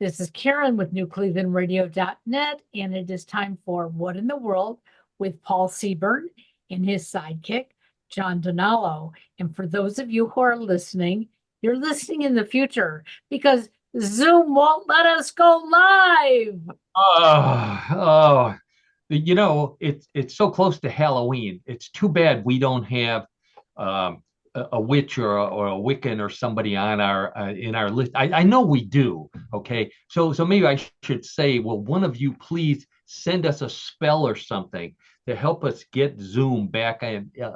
This is Karen with newclevelandradio.net, and it is time for What in the World with Paul Seaburn and his sidekick, John Donalo. And for those of you who are listening, you're listening in the future because Zoom won't let us go live. Oh, it's so close to Halloween. It's too bad we don't have a witch or a Wiccan or somebody on our in our list. I know we do. Okay, so maybe I should say, will one of you please send us a spell or something to help us get Zoom back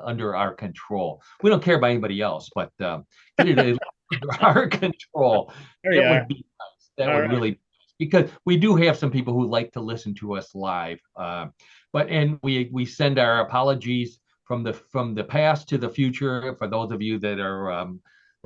under our control? We don't care about anybody else, but get it under our control. There you That are. would be nice. That All would right. really, because we do have some people who like to listen to us live. But we send our apologies from the past to the future for those of you that are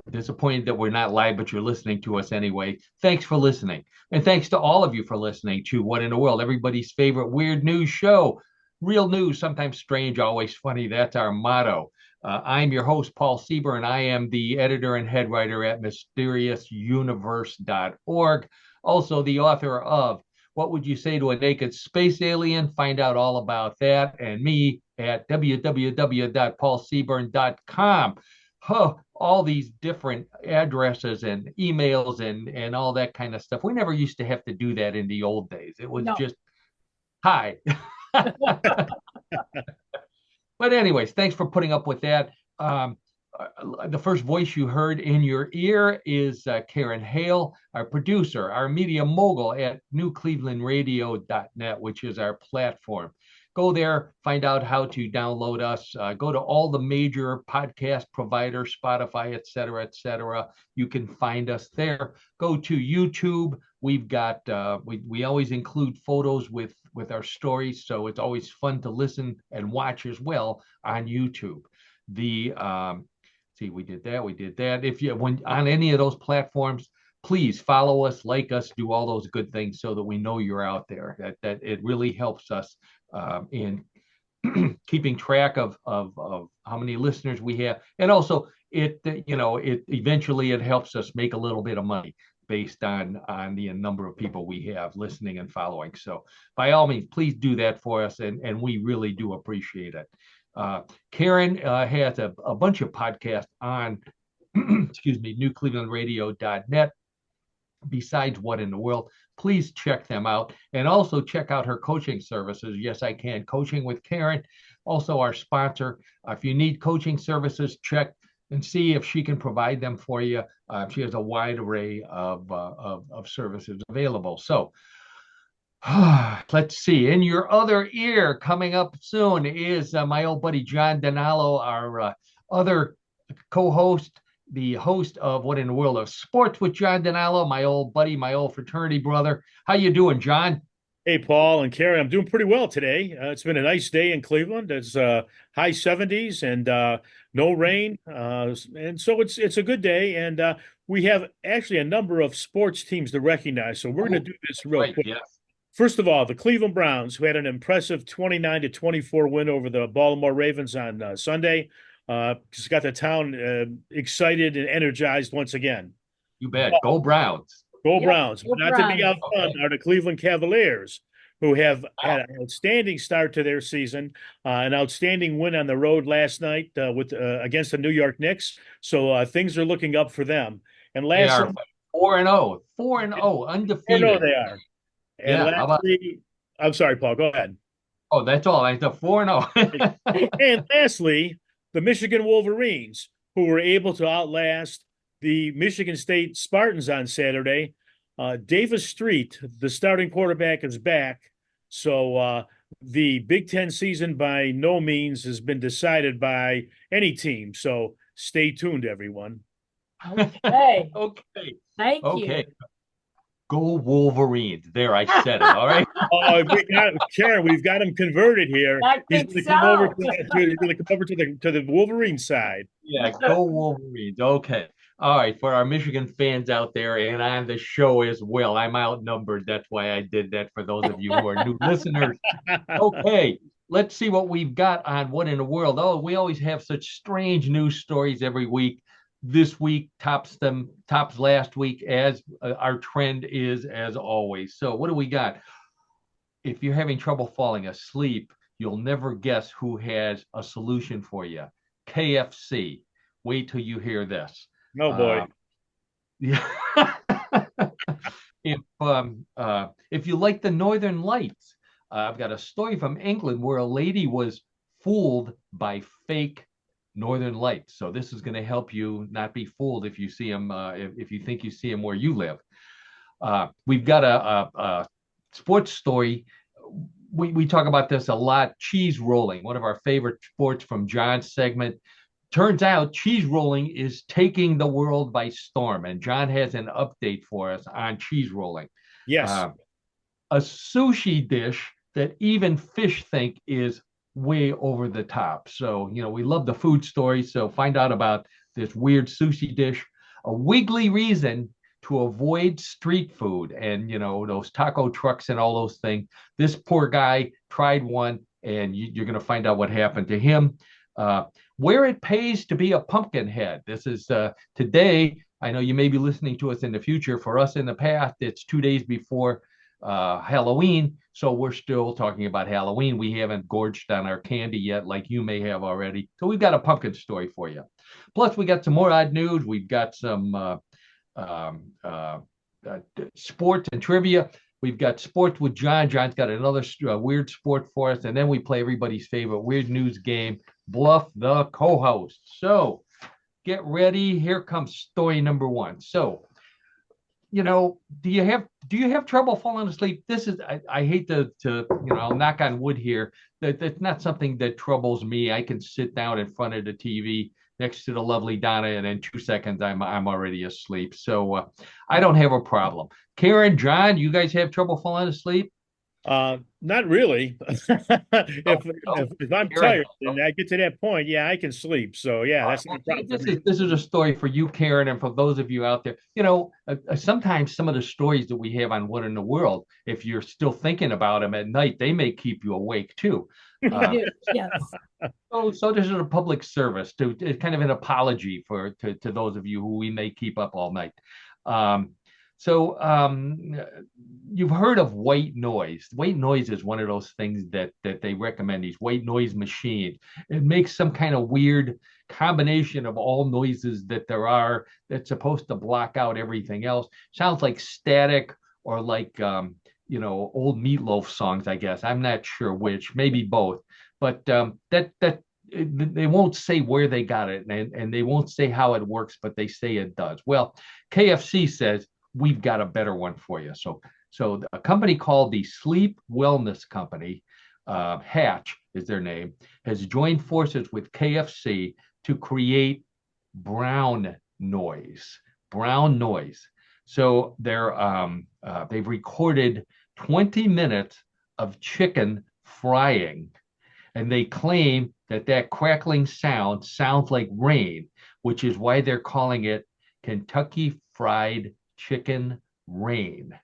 disappointed that we're not live, but you're listening to us anyway. Thanks for listening, and thanks to all of you for listening to What in the World, everybody's favorite weird news show. Real news, sometimes strange, always funny. That's our motto. I'm your host, Paul Sieber, and I am the editor and head writer at mysteriousuniverse.org. Also, the author of What Would You Say to a Naked Space Alien? Find out all about that and me at www.paulseaburn.com. All these different addresses and emails and all that kind of stuff. We never used to have to do that in the old days. It was No. just hi. But anyways, thanks for putting up with that. The first voice you heard in your ear is Karen Hale, our producer, our media mogul at newclevelandradio.net, which is our platform. Go there, find out how to download us. Go to all the major podcast providers, Spotify, et cetera, et cetera. You can find us there. Go to YouTube. We've got we always include photos with our stories, so it's always fun to listen and watch as well on YouTube. The See, we did that. If you when on any of those platforms, please follow us, like us, do all those good things so that we know you're out there. That it really helps us in keeping track of how many listeners we have, and also it eventually it helps us make a little bit of money based on the number of people we have listening and following. So by all means, please do that for us, and we really do appreciate it. Karen has a bunch of podcasts on, excuse me, newclevelandradio.net. Besides What in the World, please check them out. And also check out her coaching services. Yes, I can. Coaching with Karen, also our sponsor. If you need coaching services, check and see if she can provide them for you. She has a wide array of services available. So let's see. In your other ear, coming up soon is my old buddy John Donalo, our other co-host, the host of What in the World of Sports with John Donalo, my old buddy, my old fraternity brother. How you doing, John? Hey, Paul and Karen, I'm doing pretty well today. It's been a nice day in Cleveland. It's high 70s and no rain, and so it's a good day. And we have actually a number of sports teams to recognize. So we're going to do this real Right, quick. yes. First of all, the Cleveland Browns, who had an impressive 29-24 win over the Baltimore Ravens on Sunday, just got the town excited and energized once again. You bet. Go Browns. Go Yep, Browns. go But not to be Browns. outdone are the Cleveland Cavaliers, who have had an outstanding start to their season, an outstanding win on the road last night with against the New York Knicks. So things are looking up for them. And They lastly, are 4-0, 4-0, or no, undefeated. they are. And Yeah, how about? lastly, I'm sorry, Paul, go ahead. Oh, that's all. I the 4-0. And lastly, the Michigan Wolverines, who were able to outlast the Michigan State Spartans on Saturday. Davis Street, the starting quarterback, is back. So the Big Ten season by no means has been decided by any team. So stay tuned, everyone. Okay. Okay. Thank Okay. you. Go Wolverines. There, I said it. All right. Oh, Karen, we've got him converted here. I He's think going to come over so. he's going to come over to the Wolverine side. Yeah, go Wolverines. Okay. All right. For our Michigan fans out there and on the show as well, I'm outnumbered. That's why I did that for those of you who are new listeners. Okay. Let's see what we've got on What in the World. Oh, we always have such strange news stories every week. this week tops last week, as our trend is, as always. So what do we got? If you're having trouble falling asleep, you'll never guess who has a solution for you. KFC. Wait till you hear this. No, boy. Yeah. If you like the Northern Lights, I've got a story from England where a lady was fooled by fake Northern Lights. So this is going to help you not be fooled if you see them, if you think you see them where you live. We've got a sports story. We talk about this a lot. Cheese rolling, one of our favorite sports from John's segment. Turns out cheese rolling is taking the world by storm, and John has an update for us on cheese rolling. Yes. A sushi dish that even fish think is way over the top. So, we love the food story. So find out about this weird sushi dish, a wiggly reason to avoid street food and, those taco trucks and all those things. This poor guy tried one, and you're going to find out what happened to him. Where it pays to be a pumpkin head. This is today. I know you may be listening to us in the future. For us in the past, it's 2 days before Halloween. So we're still talking about Halloween. We haven't gorged on our candy yet, like you may have already. So we've got a pumpkin story for you. Plus, we got some more odd news. We've got some sports and trivia. We've got sports with John. John's got another weird sport for us. And then we play everybody's favorite weird news game, Bluff the Co-host. So get ready. Here comes story number one. So, do you have trouble falling asleep? This is, I hate to I'll knock on wood here. That's not something that troubles me. I can sit down in front of the TV next to the lovely Donna, and in 2 seconds I'm already asleep. So I don't have a problem. Karen, John, you guys have trouble falling asleep? Not really. If I'm tired and I get to that point, yeah, I can sleep. So yeah, that's not a problem. This is a story for you, Karen, and for those of you out there. Sometimes some of the stories that we have on What in the World, if you're still thinking about them at night, they may keep you awake too. Yes. So this is a public service to kind of an apology to those of you who we may keep up all night. You've heard of white noise. White noise is one of those things that they recommend, these white noise machines. It makes some kind of weird combination of all noises that there are that's supposed to block out everything else. Sounds like static or like old Meatloaf songs, I guess. I'm not sure which, maybe both. But they won't say where they got it, and they won't say how it works, but they say it does. Well, KFC says we've got a better one for you. So a company called the Sleep Wellness Company, Hatch is their name, has joined forces with KFC to create brown noise. Brown noise. So they've recorded 20 minutes of chicken frying, and they claim that crackling sound sounds like rain, which is why they're calling it Kentucky Fried Chicken Rain.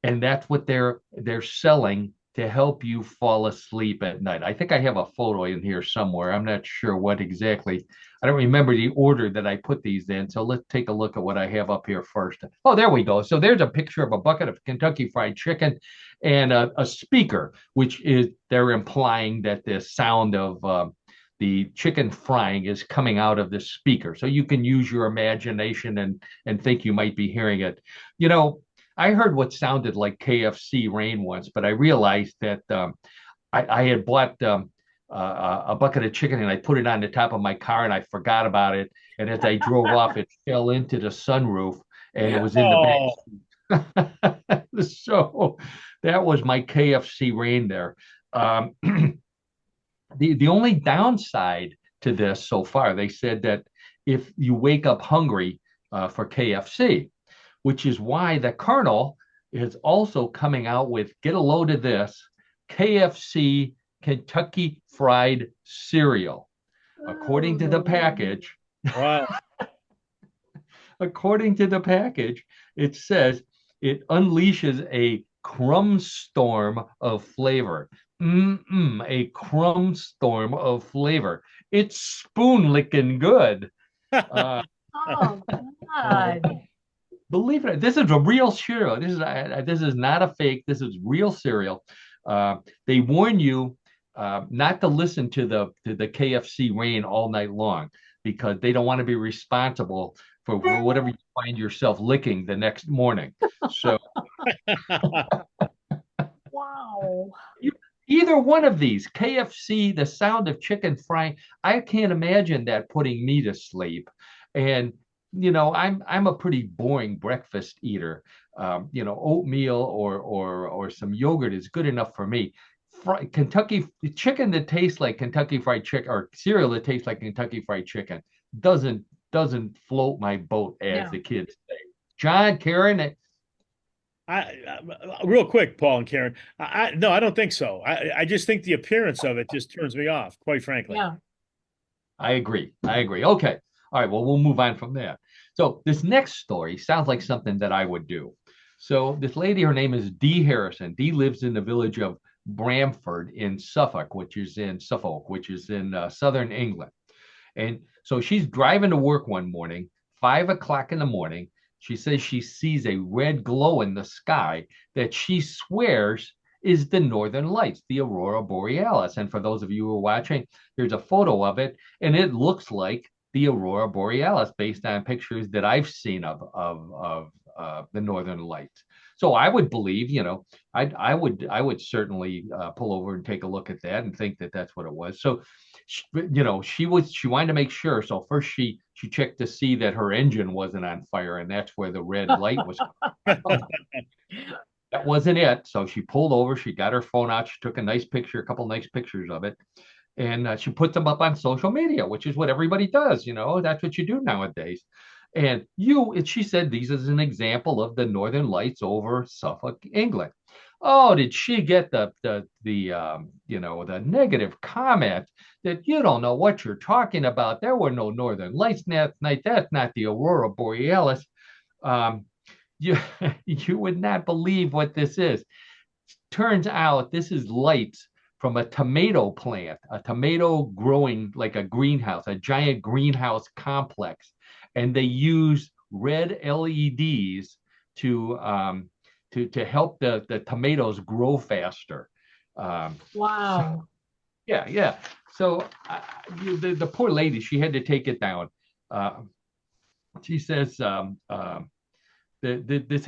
And that's what they're selling to help you fall asleep at night. I think I have a photo in here somewhere. I'm not sure what exactly. I don't remember the order that I put these in. So let's take a look at what I have up here first. Oh, there we go. So there's a picture of a bucket of Kentucky Fried Chicken and a speaker, which is they're implying that the sound of the chicken frying is coming out of the speaker. So you can use your imagination and think you might be hearing it. I heard what sounded like KFC rain once, but I realized that I had bought a bucket of chicken and I put it on the top of my car and I forgot about it. And as I drove off, it fell into the sunroof and it was in the back. So that was my KFC rain there. The only downside to this so far, they said that if you wake up hungry for KFC, which is why the Colonel is also coming out with, get a load of this, KFC Kentucky Fried Cereal. According to the package, wow. According to the package, it says it unleashes a crumb storm of flavor. A crumb storm of flavor. It's spoon licking good. Oh, God. Believe it, this is a real cereal. This is not a fake. This is real cereal. They warn you not to listen to the KFC rain all night long because they don't want to be responsible for whatever you find yourself licking the next morning. So Wow. either one of these, KFC, the sound of chicken frying, I can't imagine that putting me to sleep. And I'm a pretty boring breakfast eater. Oatmeal or some yogurt is good enough for me. Kentucky chicken that tastes like Kentucky Fried Chicken or cereal that tastes like Kentucky Fried Chicken doesn't doesn't float my boat, as No. the kids say. John, Karen, Real quick, Paul and Karen. No, I don't think so. I just think the appearance of it just turns me off, quite frankly. Yeah. I agree. I agree. Okay. All right. Well, we'll move on from there. So this next story sounds like something that I would do. So this lady, her name is Dee Harrison. Dee lives in the village of Bramford in Suffolk, which is in southern England. And so she's driving to work one morning, 5 o'clock in the morning. She says she sees a red glow in the sky that she swears is the northern lights, the aurora borealis. And for those of you who are watching, there's a photo of it, and it looks like the aurora borealis based on pictures that I've seen of the northern lights. So I would believe, I would certainly pull over and take a look at that and think that that's what it was. So she wanted to make sure. So first she checked to see that her engine wasn't on fire, and that's where the red light was. That wasn't it. So she pulled over. She got her phone out. She took a couple nice pictures of it, and she put them up on social media, which is what everybody does. That's what you do nowadays. And she said, these is an example of the northern lights over Suffolk, England. Oh, did she get the negative comment that you don't know what you're talking about? There were no northern lights that night. That's not the aurora borealis. Um, you you would not believe what this is. Turns out this is lights from a tomato plant, a tomato growing like a greenhouse, a giant greenhouse complex, and they use red LEDs to help the tomatoes grow faster. Wow. So, yeah, yeah. So the poor lady, she had to take it down. She says this,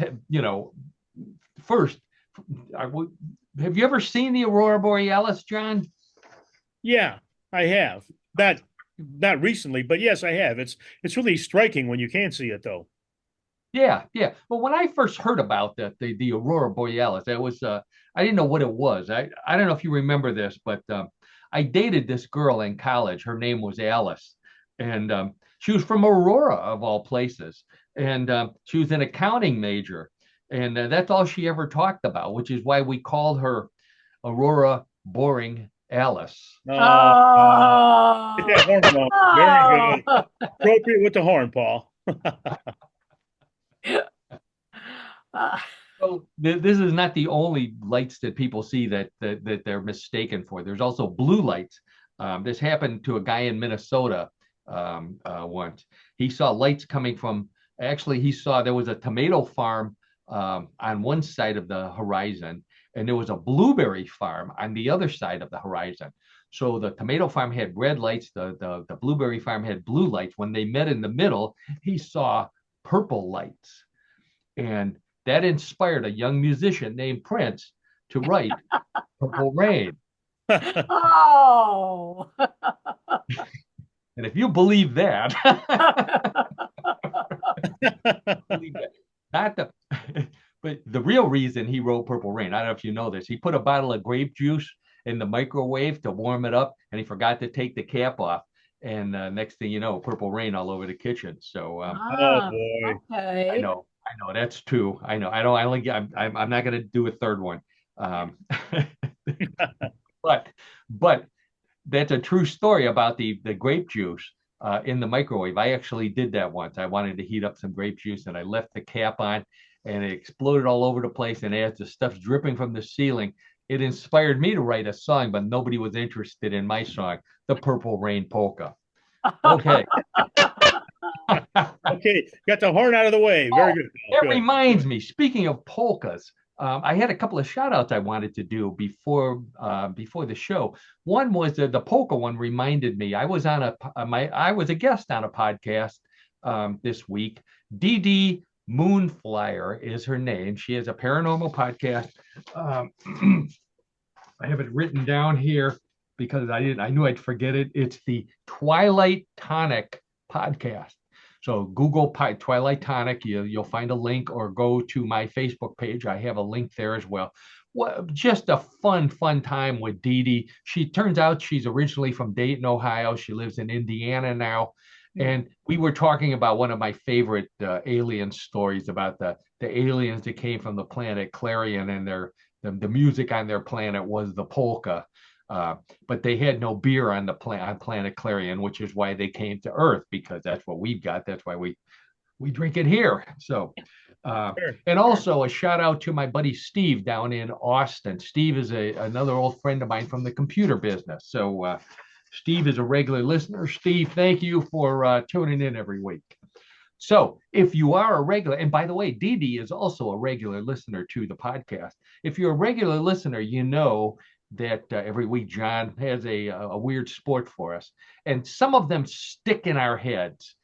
first, have you ever seen the aurora borealis, John? Yeah, I have. Not recently, but yes, I have. It's really striking when you can see it, though. Yeah, yeah. Well, when I first heard about the aurora borealis, I didn't know what it was. I don't know if you remember this, but I dated this girl in college. Her name was Alice, and she was from Aurora of all places, and she was an accounting major, and that's all she ever talked about, which is why we called her Aurora Boring Alice. Get that horn, Paul. Very good. Appropriate with the horn, Paul. So this is not the only lights that people see that they're mistaken for. There's also blue lights. This happened to a guy in Minnesota once. He saw lights coming from. Actually, he saw there was a tomato farm on one side of the horizon, and there was a blueberry farm on the other side of the horizon. So the tomato farm had red lights. The blueberry farm had blue lights. When they met in the middle, he saw purple lights, and that inspired a young musician named Prince to write Purple Rain. Oh. And if you believe that, not the, but the real reason he wrote Purple Rain, I don't know if you know this, he put a bottle of grape juice in the microwave to warm it up, and he forgot to take the cap off. And next thing you know, Purple Rain all over the kitchen. So, Oh boy. Okay. I know, that's two. I know. I don't. I only. I'm not going to do a third one. But that's a true story about the grape juice in the microwave. I actually did that once. I wanted to heat up some grape juice, and I left the cap on, and it exploded all over the place. And as the stuff's dripping from the ceiling, it inspired me to write a song, but nobody was interested in my song, the Purple Rain Polka. Okay. Okay, got the horn out of the way. Very good. Paul. It Good. reminds me, speaking of polkas, I had a couple of shout outs I wanted to do before the show. One was the polka one reminded me. I was a guest on a podcast this week. Dee Dee Moonflyer is her name. She has a paranormal podcast. I have it written down here because I knew I'd forget it. It's the Twilight Tonic podcast. So Google Twilight Tonic, you'll find a link, or go to my Facebook page. I have a link there as well. Just a fun time with Dee Dee. She turns out she's originally from Dayton, Ohio. She lives in Indiana now. And we were talking about one of my favorite alien stories about the aliens that came from the planet Clarion, and the music on their planet was the polka. But they had no beer on on planet Clarion, which is why they came to Earth, because that's what we've got. That's why we drink it here. So, and also a shout out to my buddy Steve down in Austin. Steve is another old friend of mine from the computer business. So, Steve is a regular listener. Steve, thank you for tuning in every week. So if you are a regular, and by the way, Dee Dee is also a regular listener to the podcast. If you're a regular listener, you know that every week John has a weird sport for us. And some of them stick in our heads,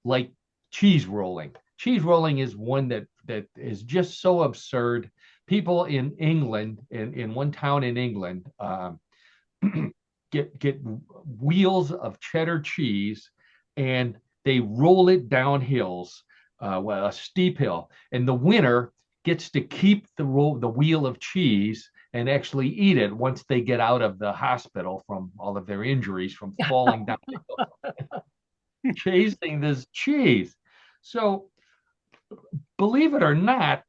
like cheese rolling. Cheese rolling is one that is just so absurd. People in England, in one town in England, get wheels of cheddar cheese, and they roll it down hills, a steep hill, and the winner gets to keep the wheel of cheese and actually eat it once they get out of the hospital from all of their injuries from falling down chasing this cheese. So, believe it or not,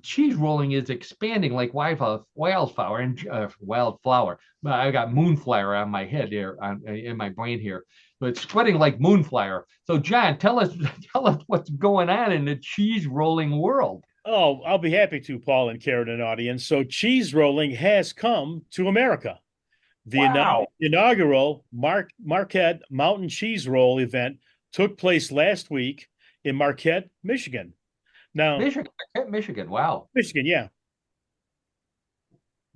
cheese rolling is expanding like wildflower and wildflower. I got moonflower on my head here, in my brain here, but it's spreading like moonflower. So, John, tell us what's going on in the cheese rolling world. Oh, I'll be happy to, Paul and Karen and audience. So cheese rolling has come to America. The inaugural Marquette Mountain Cheese Roll event took place last week in Marquette, Michigan. Now, Michigan. Wow. Michigan, yeah.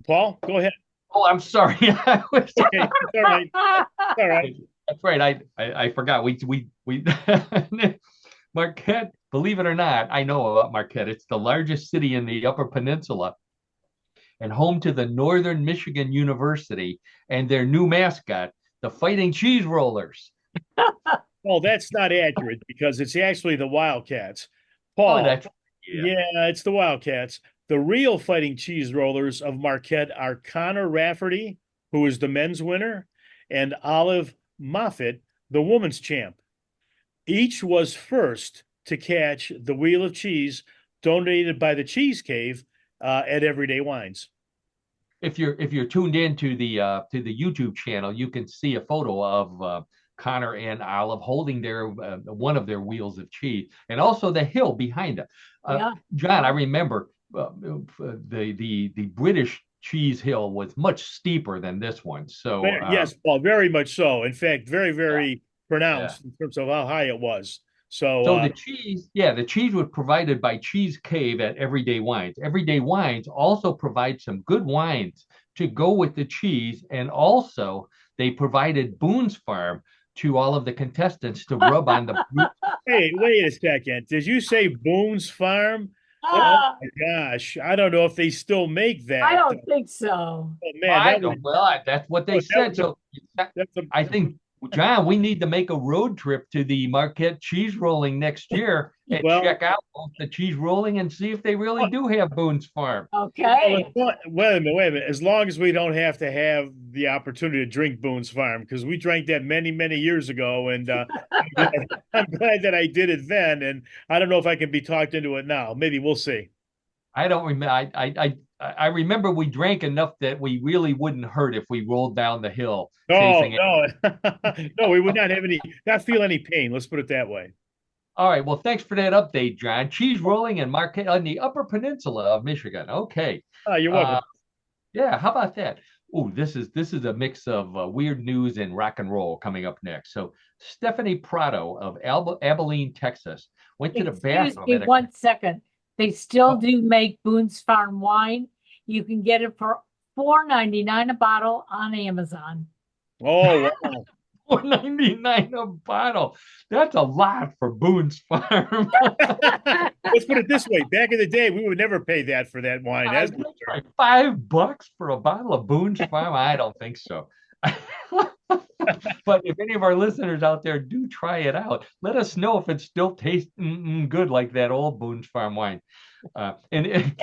Paul, go ahead. Oh, I'm sorry. Okay, it's all right. It's all right. That's right. I forgot. We Marquette, believe it or not, I know about Marquette. It's the largest city in the Upper Peninsula and home to the Northern Michigan University and their new mascot, the Fighting Cheese Rollers. Well, that's not accurate because it's actually the Wildcats. Paul, yeah, it's the Wildcats. The real Fighting Cheese Rollers of Marquette are Connor Rafferty, who is the men's winner, and Olive Moffitt, the women's champ. Each was first to catch the wheel of cheese donated by the Cheese Cave at Everyday Wines. If you're tuned in to the YouTube channel, you can see a photo of Connor and Olive holding their one of their wheels of cheese, and also the hill behind it. John, I remember the British cheese hill was much steeper than this one. So yes, Paul, very much so. In fact, very pronounced in terms of how high it was. So the cheese was provided by Cheese Cave at Everyday Wines. Everyday Wines also provides some good wines to go with the cheese, and also they provided Boone's Farm to all of the contestants to rub on the. Hey, wait a second. Did you say Boone's Farm? Oh my gosh, I don't know if they still make that. I don't think so. Oh, man, that's what they said. I think, John, we need to make a road trip to the Marquette cheese rolling next year and check out the cheese rolling and see if they really do have Boone's Farm. Okay. Wait a minute. As long as we don't have to have the opportunity to drink Boone's Farm, because we drank that many years ago, and I'm glad that I did it then, and I don't know if I can be talked into it now. Maybe we'll see. I don't remember. I remember we drank enough that we really wouldn't hurt if we rolled down the hill. No, no, we would not feel any pain. Let's put it that way. All right. Well, thanks for that update, John. Cheese rolling in Marquette on the Upper Peninsula of Michigan. Okay. You're welcome. Yeah. How about that? Oh, this is a mix of weird news and rock and roll coming up next. So Stephanie Prado of Abilene, Texas, went to the Excuse bathroom me at a. 1 second. They still Oh, do make Boone's Farm wine. You can get it for $4.99 a bottle on Amazon. Oh, wow. $4.99 a bottle. That's a lot for Boone's Farm. Let's put it this way. Back in the day, we would never pay that for that wine. That's for sure. Like $5 for a bottle of Boone's Farm? I don't think so. But if any of our listeners out there do try it out, let us know if it still tastes good like that old Boone's Farm wine. And if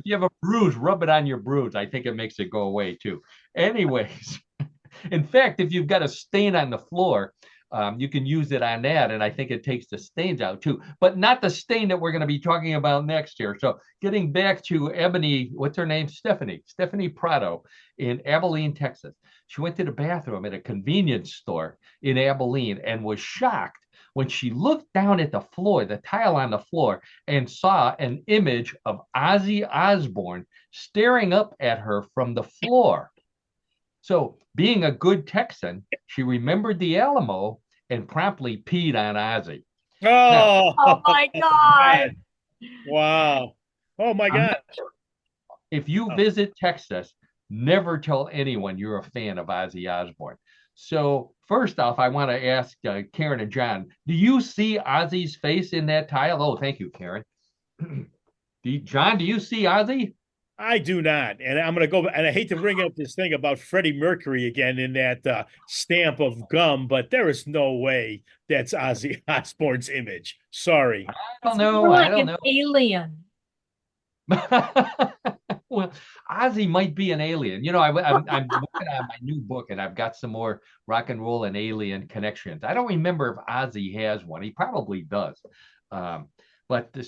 you have a bruise, rub it on your bruise. I think it makes it go away too. Anyways, in fact, if you've got a stain on the floor, you can use it on that, and I think it takes the stains out too, but not the stain that we're going to be talking about next year. So getting back to Ebony, what's her name? Stephanie Prado in Abilene, Texas. She went to the bathroom at a convenience store in Abilene and was shocked when she looked down at the floor, the tile on the floor, and saw an image of Ozzy Osbourne staring up at her from the floor. So, being a good Texan, she remembered the Alamo and promptly peed on Ozzy. Oh, Oh my God. wow. Oh my God. If you visit Texas, never tell anyone you're a fan of Ozzy Osbourne. So, first off, I want to ask Karen and John, do you see Ozzy's face in that tile? Oh, thank you, Karen. John, do you see Ozzy? I do not. And I'm going to go, and I hate to bring up this thing about Freddie Mercury again in that stamp of gum, but there is no way that's Ozzy Osbourne's image. Sorry. I don't know. I don't know. Alien. Well, Ozzy might be an alien. I'm working on my new book, and I've got some more rock and roll and alien connections. I don't remember if Ozzy has one. He probably does. But the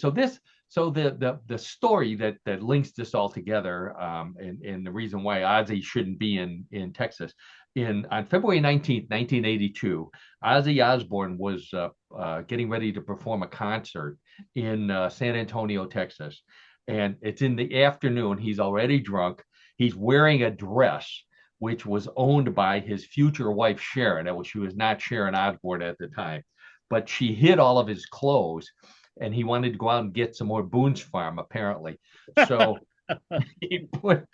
story that links this all together, and the reason why Ozzy shouldn't be in Texas. On February 19th, 1982, Ozzy Osbourne was getting ready to perform a concert in San Antonio, Texas. And it's in the afternoon. He's already drunk. He's wearing a dress, which was owned by his future wife, Sharon. She was not Sharon Osbourne at the time, but she hid all of his clothes, and he wanted to go out and get some more Boone's Farm, apparently. So he put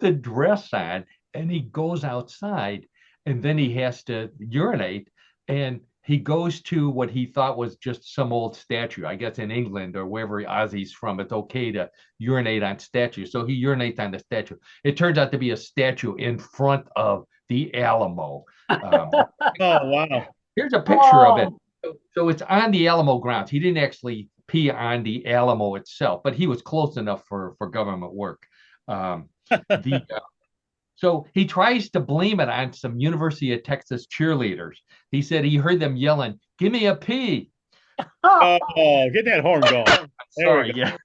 the dress on, and he goes outside, and then he has to urinate, and he goes to what he thought was just some old statue. I guess in England or wherever Ozzy's from, it's okay to urinate on statues. So he urinates on the statue. It turns out to be a statue in front of the Alamo. Oh, wow. Here's a picture of it. So it's on the Alamo grounds. He didn't actually pee on the Alamo itself, but he was close enough for government work. So he tries to blame it on some University of Texas cheerleaders. He said he heard them yelling, "Give me a pee." Oh, get that horn going. Sorry, yeah.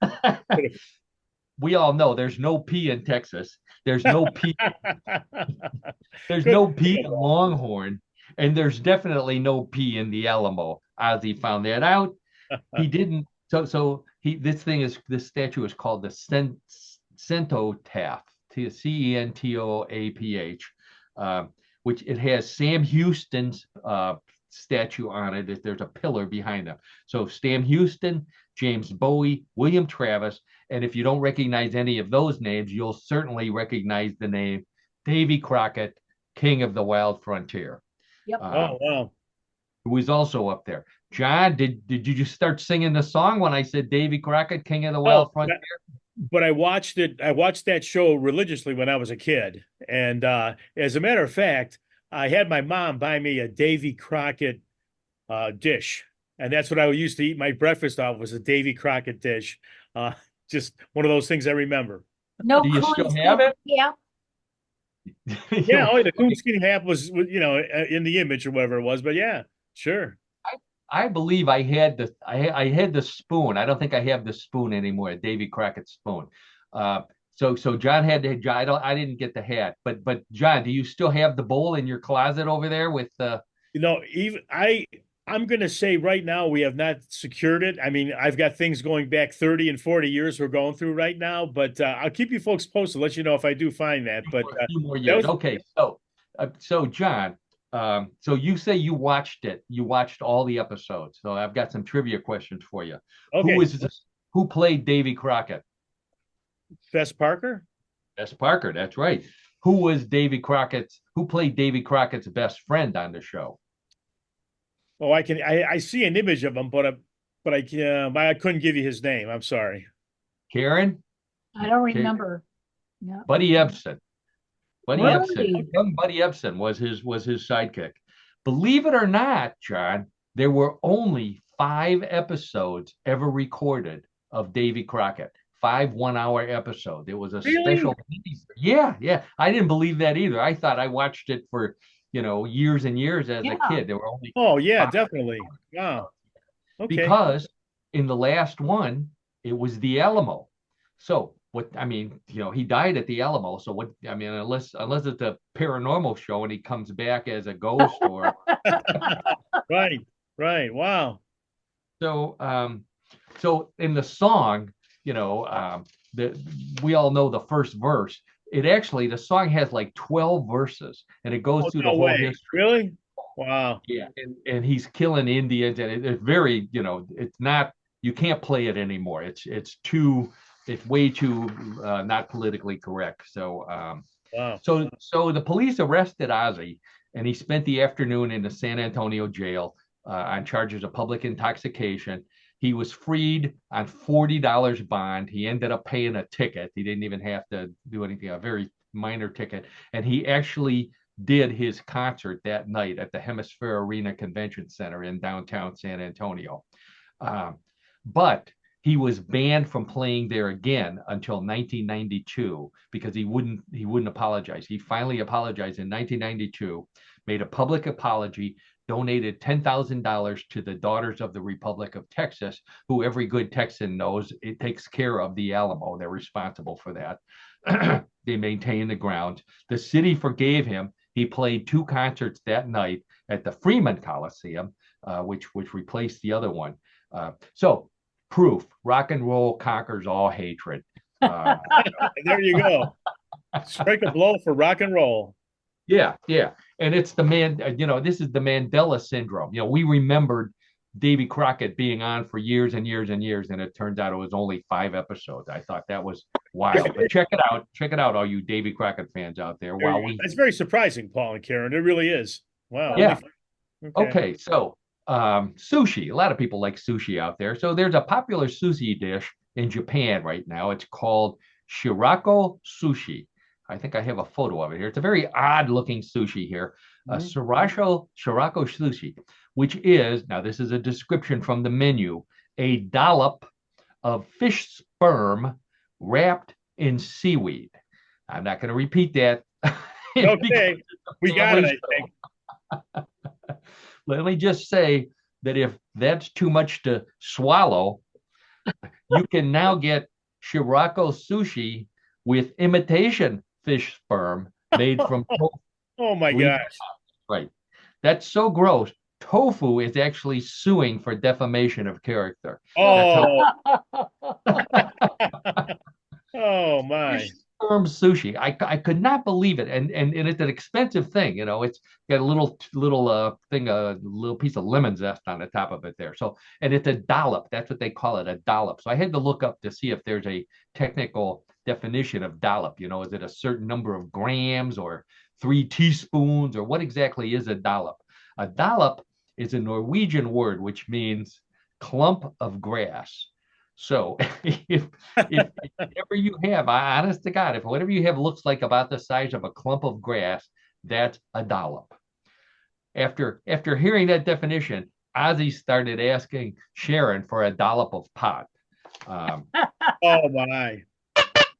We all know there's no pee in Texas. There's no pee. There's no pee in Longhorn, and there's definitely no pee in the Alamo. Ozzy found that out. He didn't. This statue is called the Centotaph. Centoaph, which it has Sam Houston's statue on it. There's a pillar behind them. So Sam Houston, James Bowie, William Travis, and if you don't recognize any of those names, you'll certainly recognize the name Davy Crockett, King of the Wild Frontier. Yep. Oh, wow. Who was also up there. John, did you just start singing the song when I said Davy Crockett, King of the Wild Frontier? But I watched that show religiously when I was a kid. And as a matter of fact, I had my mom buy me a Davy Crockett dish. And that's what I used to eat my breakfast off, was a Davy Crockett dish. Just one of those things I remember. No, do you still have it? Yeah. Yeah, the coonskin hat was, in the image or whatever it was. But yeah, sure. I believe I had the spoon. I don't think I have the spoon anymore, a Davy Crockett spoon. So John had the I didn't get the hat, but John, do you still have the bowl in your closet over there with the? I'm going to say right now we have not secured it. I mean, I've got things going back 30 and 40 years we're going through right now, but I'll keep you folks posted, let you know if I do find that. But a few more years. Okay, so John, So you say you watched it. You watched all the episodes. So I've got some trivia questions for you. Okay. Who played Davy Crockett? Fess Parker? Fess Parker, that's right. Who played Davy Crockett's best friend on the show? Oh, I see an image of him, but I couldn't give you his name. I'm sorry. Karen? I don't remember. Yeah. Buddy Ebsen. Really? Young Buddy Ebsen was his sidekick. Believe it or not, John, there were only 5 episodes ever recorded of Davy Crockett. 5 1-hour episodes. It was a special. Yeah. I didn't believe that either. I thought I watched it for years and years as a kid. There were only. Oh yeah, definitely. Wow. Okay. Because in the last one, it was the Alamo. So what I mean, he died at the Alamo. So what I mean, unless it's a paranormal show and he comes back as a ghost or right. Wow. So in the song, we all know the first verse. The song has like 12 verses and it goes through the whole history. Really? Wow. Yeah, and he's killing Indians, and it's very, it's not. You can't play it anymore. It's way too not politically correct. So wow. So the police arrested Ozzy, and he spent the afternoon in the San Antonio jail on charges of public intoxication. He was freed on $40 bond. He ended up paying a ticket. He didn't even have to do anything, a very minor ticket, and he actually did his concert that night at the Hemisphere Arena Convention Center in downtown San Antonio. But he was banned from playing there again until 1992 because he wouldn't apologize. He finally apologized in 1992, made a public apology, donated $10,000 to the Daughters of the Republic of Texas, who every good Texan knows it takes care of the Alamo. They're responsible for that. They maintain the ground. The city forgave him. He played 2 concerts that night at the Freeman Coliseum, which replaced the other one. So proof, rock and roll conquers all hatred. There you go. Strike a blow for rock and roll. Yeah. And it's this is the Mandela syndrome. We remembered Davy Crockett being on for years and years and years, and it turns out it was only 5 episodes. I thought that was wild. But check it out, all you Davy Crockett fans out there. That's very surprising, Paul and Karen. It really is. Wow. Yeah. Okay. So sushi. A lot of people like sushi out there. So there's a popular sushi dish in Japan right now. It's called shirako sushi. I think I have a photo of it here. It's a very odd looking sushi here. Shirako sushi, which is, now this is a description from the menu, a dollop of fish sperm wrapped in seaweed. I'm not going to repeat that. Okay, we got it, I think. Let me just say that if that's too much to swallow, you can now get shirako sushi with imitation fish sperm made from tofu. Oh my gosh. Right. That's so gross. Tofu is actually suing for defamation of character. Oh. Oh my. Fish sperm sushi. I could not believe it. And it's an expensive thing. It's got a little thing, a little piece of lemon zest on the top of it there. So, and it's a dollop. That's what they call it, a dollop. So I had to look up to see if there's a technical definition of dollop. Is it a certain number of grams or 3 teaspoons, or what exactly is a dollop? A dollop is a Norwegian word which means clump of grass. So if whatever you have, honest to God, if whatever you have looks like about the size of a clump of grass, that's a dollop. After hearing that definition, Ozzy started asking Sharon for a dollop of pot. Oh my.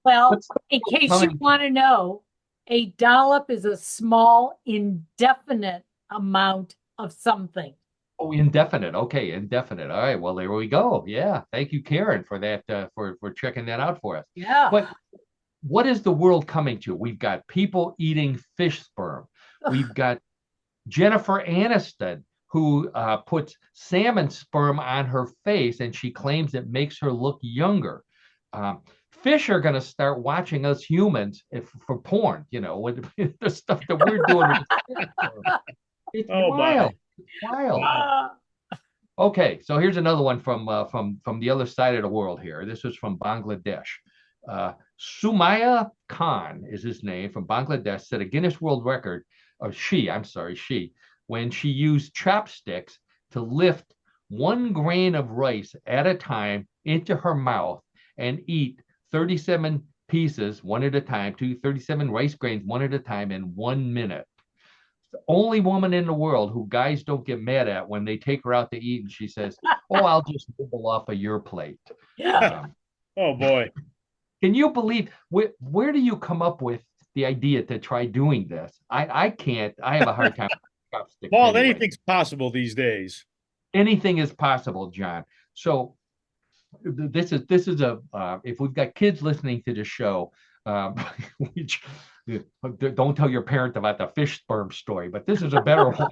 Well, in case you want to know, a dollop is a small, indefinite amount of something. Oh, indefinite. Okay, indefinite. All right. Well, there we go. Yeah. Thank you, Karen, for that, for checking that out for us. Yeah. But what is the world coming to? We've got people eating fish sperm. We've got Jennifer Aniston, who puts salmon sperm on her face, and she claims it makes her look younger. Fish are going to start watching us humans for porn, with the stuff that we're doing. It's Oh my. wild. Wild. Ah, Okay, so here's another one from the other side of the world here. This was from Bangladesh. Sumaya Khan is his name from Bangladesh set a Guinness World Record, or I'm sorry, she, when she used chopsticks to lift 1 grain of rice at a time into her mouth and eat 37 pieces one at a time, 37 rice grains one at a time in 1 minute. The only woman in the world who guys don't get mad at when they take her out to eat and she says, "Oh, I'll just nibble off of your plate." yeah. Oh boy. Can you believe where do you come up with the idea to try doing this? I can't. I have a hard time with chopsticks Paul, anyway. anything's possible these days. Anything is possible, John. So this is a if we've got kids listening to the show, which don't tell your parent about the fish sperm story, but this is a better one.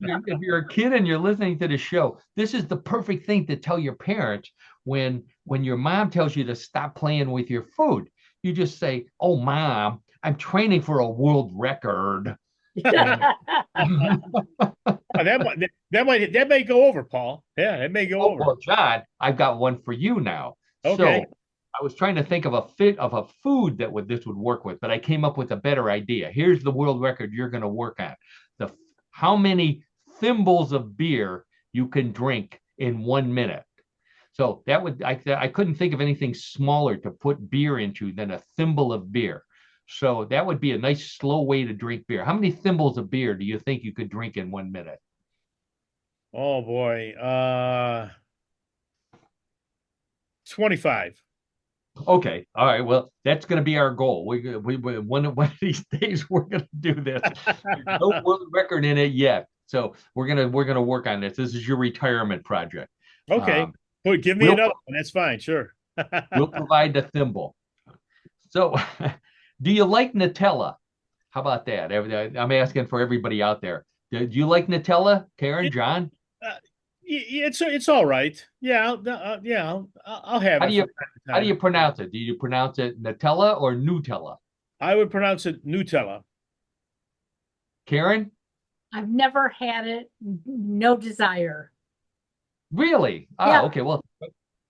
If you're a kid and you're listening to the show, this is the perfect thing to tell your parents when your mom tells you to stop playing with your food. You just say, "Oh, mom, I'm training for a world record." And That may go over, Paul. Yeah, it may go oh, over. well, John, I've got one for you now. Okay. So I was trying to think of a food that this would work with, but I came up with a better idea. Here's the world record you're going to work on. The how many thimbles of beer you can drink in 1 minute. So I couldn't think of anything smaller to put beer into than a thimble of beer. So that would be a nice slow way to drink beer. How many thimbles of beer do you think you could drink in 1 minute? Oh boy. 25. Okay. All right. Well, that's going to be our goal. One of these days we're going to do this. There's no world record in it yet, so we're gonna work on this. This is your retirement project. Okay. Um, Well, give me we'll another one. That's fine. Sure. we'll provide the thimble. So, do you like Nutella? How about that? I'm asking for everybody out there. Do you like Nutella, Karen, John? It's all right. Yeah, I'll have How it do from you time to how do time. you pronounce it? Do you pronounce it Nutella or Nutella? I would pronounce it Nutella. Karen? I've never had it. No desire. Really? Yeah. Okay. Well,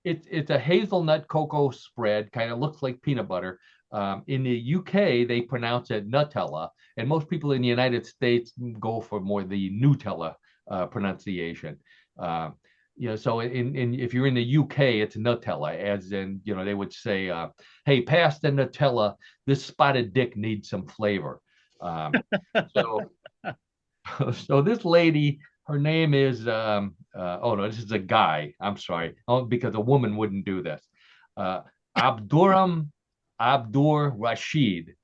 it's a hazelnut cocoa spread, kind of looks like peanut butter. In the UK, they pronounce it Nutella, and most people in the United States go for more the Nutella pronunciation. Uh, so if you're in the UK, it's Nutella, as in they would say, "Hey, pass the Nutella. This spotted dick needs some flavor." So so this lady, her name is oh no, this is a guy. I'm sorry. Oh, because a woman wouldn't do this. Uh Abduram Abdur Rashid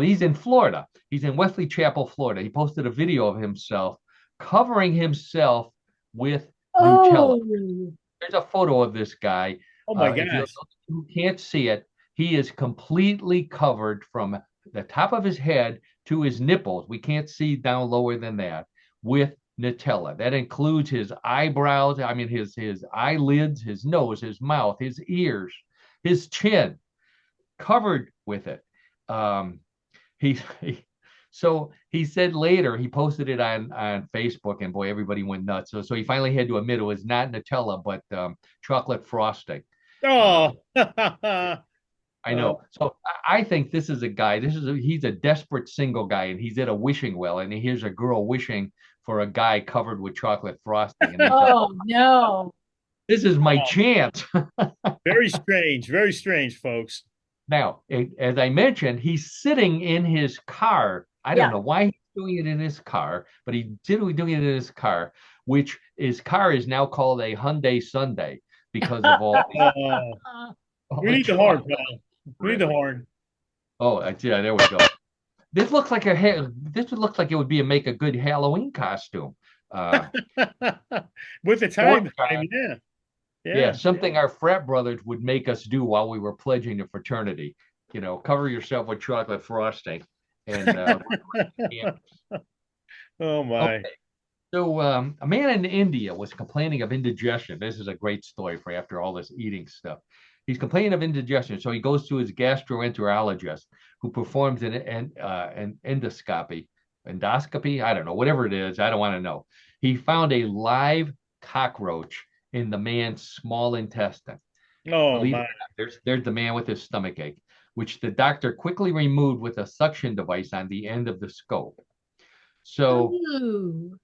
he's in Florida. He's in Wesley Chapel, Florida. He posted a video of himself covering himself with Nutella. Oh, There's a photo of this guy. Oh my If you gosh. can't see it, he is completely covered from the top of his head to his nipples. We can't see down lower than that with Nutella. That includes his eyebrows, I mean his eyelids, his nose, his mouth, his ears, his chin, covered with it. Um, he so he said later he posted it on Facebook, and boy, everybody went nuts. So he finally had to admit it was not Nutella, but chocolate frosting. Oh. I Oh, know. So I think this is a guy. He's a desperate single guy, and he's at a wishing well, and he hears a girl wishing for a guy covered with chocolate frosting, and he says, oh no. "This is my chance." very strange, folks. Now, as I mentioned, he's sitting in his car. I don't Yeah. know why he's doing it in his car, but he's doing it in his car, which his car is now called a Hyundai Sunday because of all all We the need the horn, chocolate. Paul. We need the horn. Oh, yeah, there we go. This looks like this looks like it would make a good Halloween costume. Uh, With the or, time frame, yeah. yeah, something our frat brothers would make us do while we were pledging to fraternity. Cover yourself with chocolate frosting. And yeah. Oh my. Okay. So a man in India was complaining of indigestion. This is a great story for after all this eating stuff. He's complaining of indigestion, so he goes to his gastroenterologist, who performs an endoscopy endoscopy. I don't know, whatever it is. I don't want to know. He found a live cockroach in the man's small intestine. Oh Believe it my. or not, there's the man with his stomach ache, which the doctor quickly removed with a suction device on the end of the scope. So Ooh.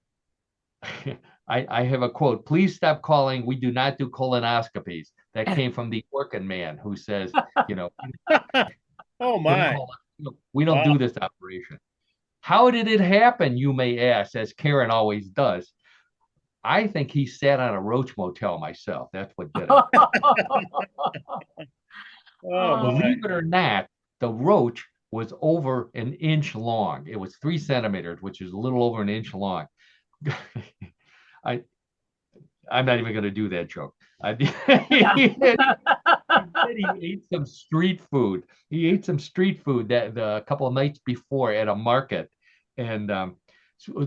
I have a quote. Please stop calling. We do not do colonoscopies. That came from the organ man who says, you know, Oh we don't my. call we don't Wow. do this operation. How did it happen? You may ask, as Karen always does. I think he sat on a roach motel myself. That's what did it. Oh Oh, my. Believe it or not, the roach was over an inch long. It was 3 centimeters, which is a little over an inch long. I I'm not even going to do that joke. yeah. He ate some street food. He ate some street food that a couple of nights before at a market, and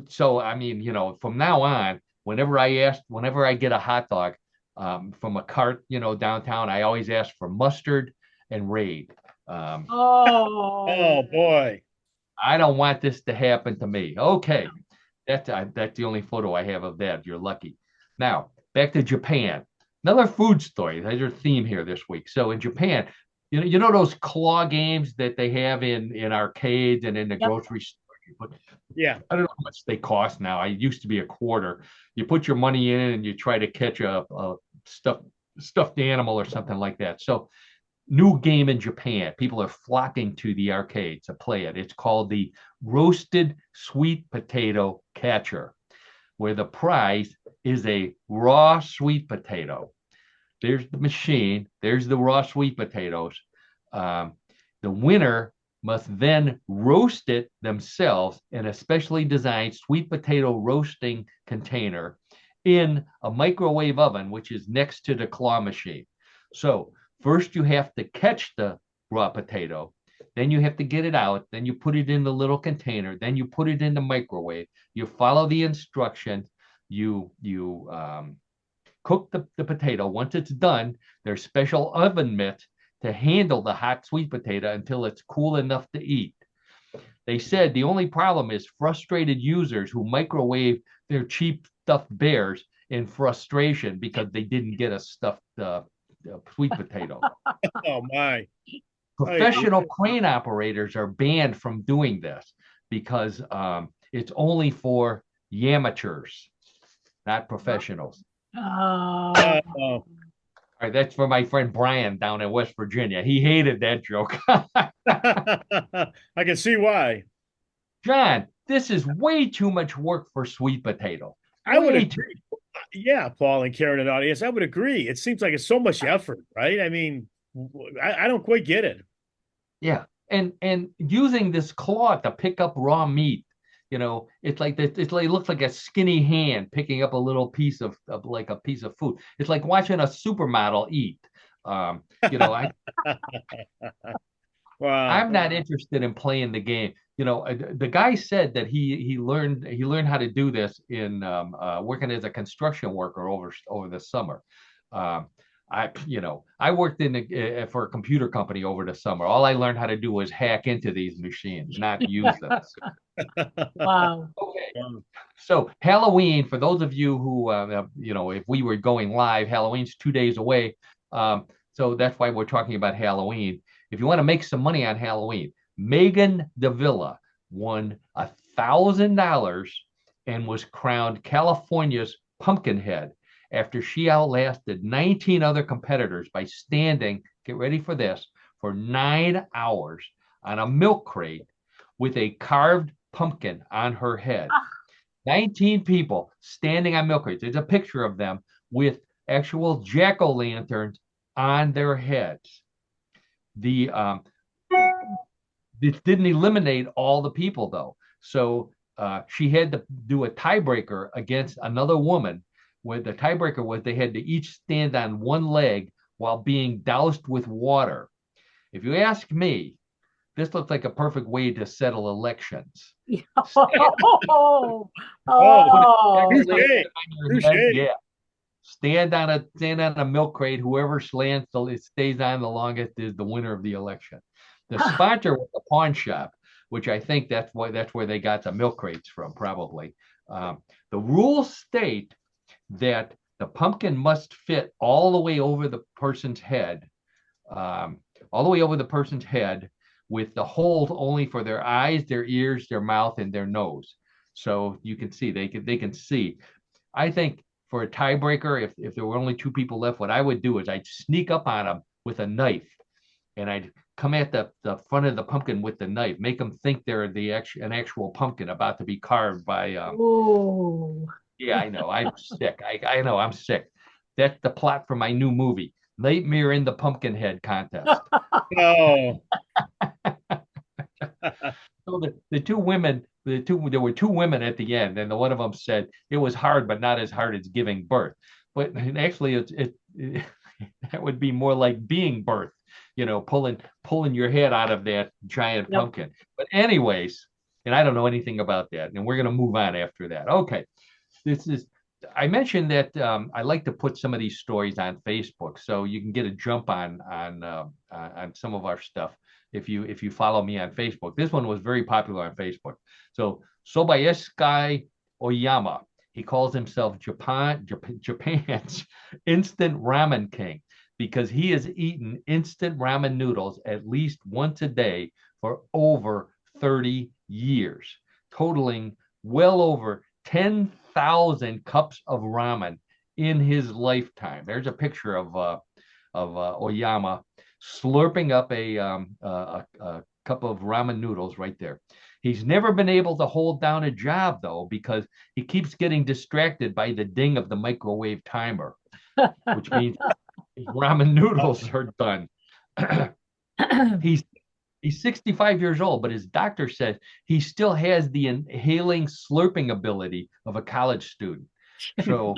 so I mean, from now on, whenever I get a hot dog from a cart, downtown, I always ask for mustard and Raid. Oh Oh. boy. I don't want this to happen to me. Okay, that's the only photo I have of that. You're lucky. Now back to Japan. Another food story. There's your theme here this week. So in Japan, you know those claw games that they have in arcades and in the Yep. grocery store. Yeah. I don't know how much they cost now. I used to be a quarter. You put your money in and you try to catch a stuffed animal or something like that. So new game in Japan. People are flocking to the arcade to play it. It's called the roasted sweet potato catcher, where the prize is a raw sweet potato. There's the machine. There's the raw sweet potatoes. Um, the winner must then roast it themselves in a specially designed sweet potato roasting container in a microwave oven, which is next to the claw machine. So first you have to catch the raw potato, then you have to get it out, then you put it in the little container, then you put it in the microwave. You follow the instructions. You cook the potato. Once it's done, there's special oven mitts to handle the hot sweet potato until it's cool enough to eat. They said the only problem is frustrated users who microwave their cheap stuffed bears in frustration because they didn't get a stuffed sweet potato. Oh my. Professional crane operators are banned from doing this because it's only for amateurs, not professionals. Oh. Oh. All right, that's for my friend Brian down in West Virginia. He hated that joke. I can see why. John, this is way too much work for sweet potato. I would Way too. agree. Yeah, Paul and Karen and audience, I would agree. It seems like it's so much effort, right? I mean, I don't quite get it. Yeah, and using this claw to pick up raw meat, it's like that. It's like it looks like a skinny hand picking up a little piece of like a piece of food. It's like watching a supermodel eat. Um, you know, I Wow. I'm not interested in playing the game. The guy said that he learned how to do this in working as a construction worker over the summer. Um, I worked for a computer company over the summer. All I learned how to do was hack into these machines, not use them. Wow. Okay. So Halloween, for those of you who, if we were going live, Halloween's 2 days away. So that's why we're talking about Halloween. If you want to make some money on Halloween, Megan Davila won $1,000 and was crowned California's Pumpkinhead after she outlasted 19 other competitors by standing, get ready for this, for 9 hours on a milk crate with a carved pumpkin on her head. 19 people standing on milk crates. There's a picture of them with actual jack-o'-lanterns on their heads. It didn't eliminate all the people though. So she had to do a tiebreaker against another woman, where the tiebreaker was they had to each stand on one leg while being doused with water. If you ask me, this looks like a perfect way to settle elections. Oh. Oh, touche. Head, yeah. Stand on a milk crate. Whoever slants stays on the longest is the winner of the election. The sponsor was a pawn shop, which I think that's where they got the milk crates from, probably. The rules state that the pumpkin must fit all the way over the person's head, all the way over the person's head, with the holes only for their eyes, their ears, their mouth, and their nose. So you can see they can see. I think for a tiebreaker, if there were only two people left, what I would do is I'd sneak up on them with a knife, and I'd come at the front of the pumpkin with the knife, make them think they're an actual pumpkin about to be carved by. Oh, Yeah, I know. I'm sick. I know. I'm sick. That's the plot for my new movie, Nightmare in the Pumpkinhead Contest. Oh, So the two women, there were two women at the end, and the one of them said it was hard, but not as hard as giving birth. But actually, that would be more like being birth, pulling your head out of that giant yep. pumpkin. But anyways, and I don't know anything about that, and we're gonna move on after that. Okay, I mentioned that I like to put some of these stories on Facebook, so you can get a jump on some of our stuff if you follow me on Facebook. This one was very popular on Facebook. So Sobayashi Oyama, he calls himself Japan's instant ramen king because he has eaten instant ramen noodles at least once a day for over 30 years, totaling well over 10,000 cups of ramen in his lifetime. There's a picture of Oyama slurping up a cup of ramen noodles right there. He's never been able to hold down a job, though, because he keeps getting distracted by the ding of the microwave timer, which means his ramen noodles are done. He's 65 years old, but his doctor says he still has the inhaling slurping ability of a college student. So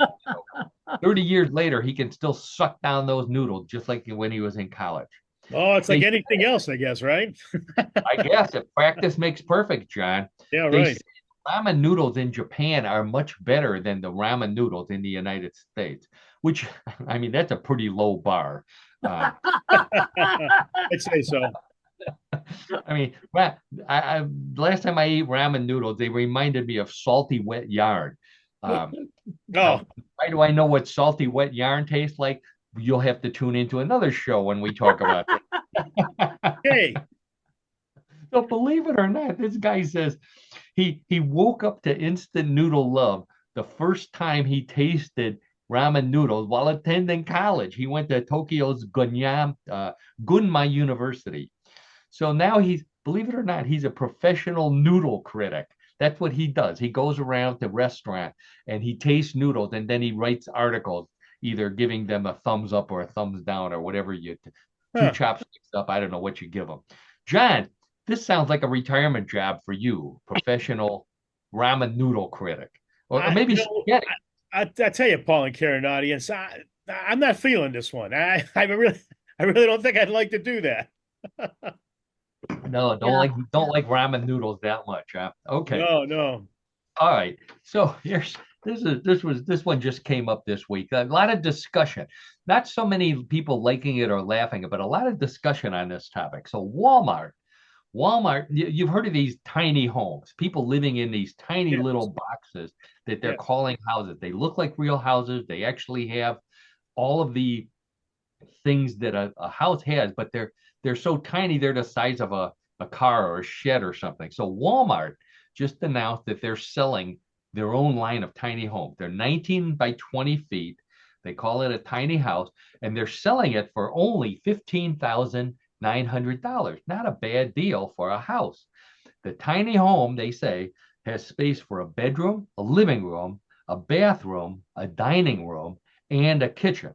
30 years later, he can still suck down those noodles just like when he was in college. oh, it's like anything else, I guess, right? I guess if practice makes perfect, John. Yeah, They right. say ramen noodles in Japan are much better than the ramen noodles in the United States, which, I mean, that's a pretty low bar. I'd say so. I mean, last time I ate ramen noodles, they reminded me of salty wet yarn. Oh, Now, why do I know what salty wet yarn tastes like? You'll have to tune into another show when we talk about it. hey. So believe it or not, this guy says he woke up to instant noodle love the first time he tasted ramen noodles while attending college. He went to Tokyo's Gunma University. So now believe it or not, he's a professional noodle critic. That's what he does. He goes around to restaurants and he tastes noodles, and then he writes articles, either giving them a thumbs up or a thumbs down or whatever two chopsticks up. I don't know what you give them. John, this sounds like a retirement job for you, professional ramen noodle critic, or maybe spaghetti. I tell you, Paul and Karen audience, I'm not feeling this one. I really don't think I'd like to do that. No, don't like ramen noodles that much, huh? Okay. No. All right. So this one just came up this week. A lot of discussion. Not so many people liking it or laughing, but a lot of discussion on this topic. So Walmart, you've heard of these tiny homes, people living in these tiny little boxes that they're calling houses. They look like real houses. They actually have all of the things that a house has, but they're so tiny, they're the size of a car or a shed or something. So Walmart just announced that they're selling their own line of tiny homes. They're 19 by 20 feet. They call it a tiny house, and they're selling it for only $15,900. Not a bad deal for a house. The tiny home, they say, has space for a bedroom, a living room, a bathroom, a dining room, and a kitchen.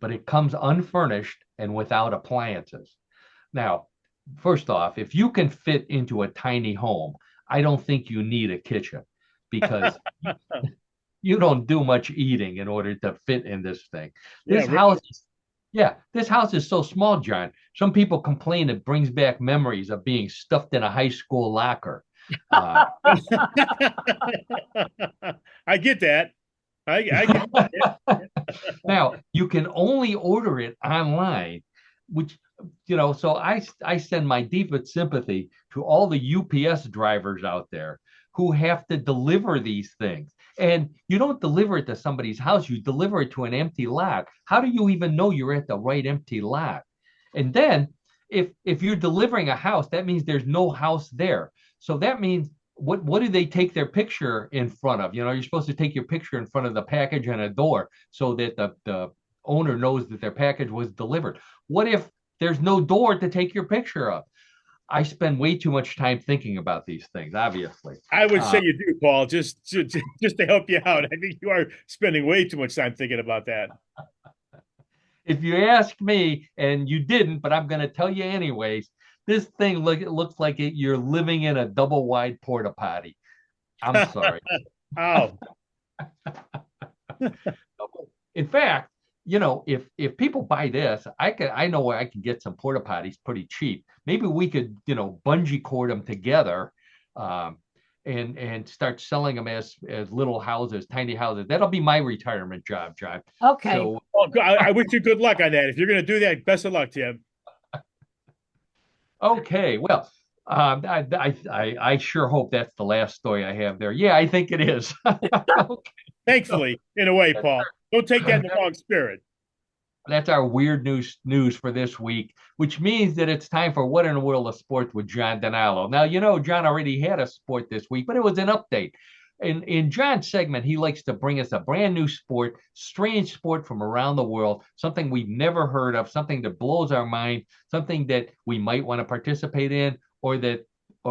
But it comes unfurnished and without appliances. Now, first off, if you can fit into a tiny home, I don't think you need a kitchen because you don't do much eating in order to fit in this thing. This house is so small, John. Some people complain it brings back memories of being stuffed in a high school locker. I get that. I get that. Now, you can only order it online, which, so I send my deepest sympathy to all the UPS drivers out there who have to deliver these things. And you don't deliver it to somebody's house, you deliver it to an empty lot. How do you even know you're at the right empty lot? And then if you're delivering a house, that means there's no house there. So that means what do they take their picture in front of? You're supposed to take your picture in front of the package and a door so that the owner knows that their package was delivered. What if there's no door to take your picture of? I spend way too much time thinking about these things, obviously. I would say you do, Paul, just to help you out. I think you are spending way too much time thinking about that. If you ask me, and you didn't, but I'm going to tell you anyways, this thing looks like you're living in a double wide porta potty. I'm sorry. Oh. In fact, if people buy this, I know where I can get some porta potties pretty cheap. Maybe we could, bungee cord them together, and start selling them as little houses, tiny houses. That'll be my retirement job, John. Okay. So, well, I wish you good luck on that. If you're going to do that, best of luck to you. okay, well, I sure hope that's the last story I have there. Yeah, I think it is. Okay. Thankfully, in a way, Paul. Don't take that in the wrong spirit. That's our weird news for this week, which means that it's time for What in the World of Sports with John Donalo. Now, John already had a sport this week, but it was an update. In John's segment, he likes to bring us a brand new sport, strange sport from around the world, something we've never heard of, something that blows our mind, something that we might want to participate in, or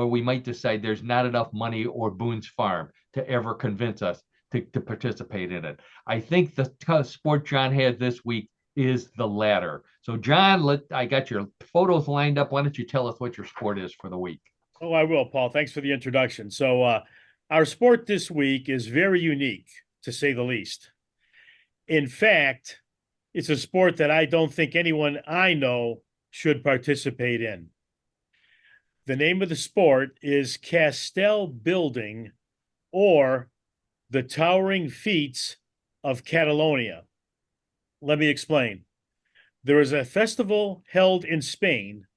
we might decide there's not enough money or Boone's Farm to ever convince us to participate in it. I think the sport John had this week is the latter. So, John, I got your photos lined up. Why don't you tell us what your sport is for the week? Oh, I will, Paul. Thanks for the introduction. So, our sport this week is very unique, to say the least. In fact, it's a sport that I don't think anyone I know should participate in. The name of the sport is Castell building, or the towering feats of Catalonia. Let me explain. There is a festival held in Spain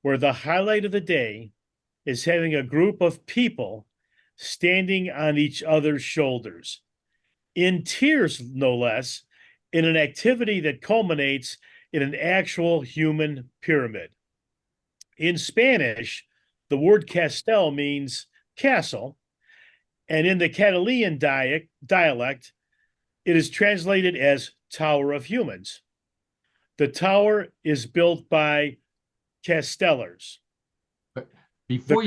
where the highlight of the day is having a group of people standing on each other's shoulders, in tears, no less, in an activity that culminates in an actual human pyramid. In Spanish, the word Castell means castle, and in the Catalan dialect, it is translated as Tower of Humans. The tower is built by Castellers. Before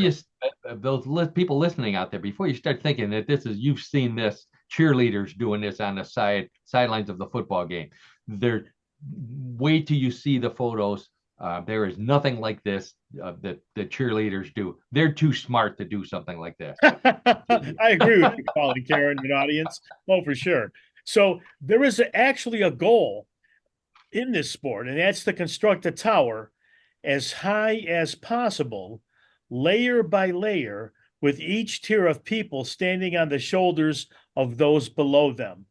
those people listening out there, before you start thinking that you've seen this, cheerleaders doing this on the sidelines of the football game. Wait till you see the photos. There is nothing like this that the cheerleaders do. They're too smart to do something like this. I agree with you, Paul and Karen, and audience. Oh, for sure. So there is actually a goal in this sport, and that's to construct a tower as high as possible, layer by layer, with each tier of people standing on the shoulders of those below them.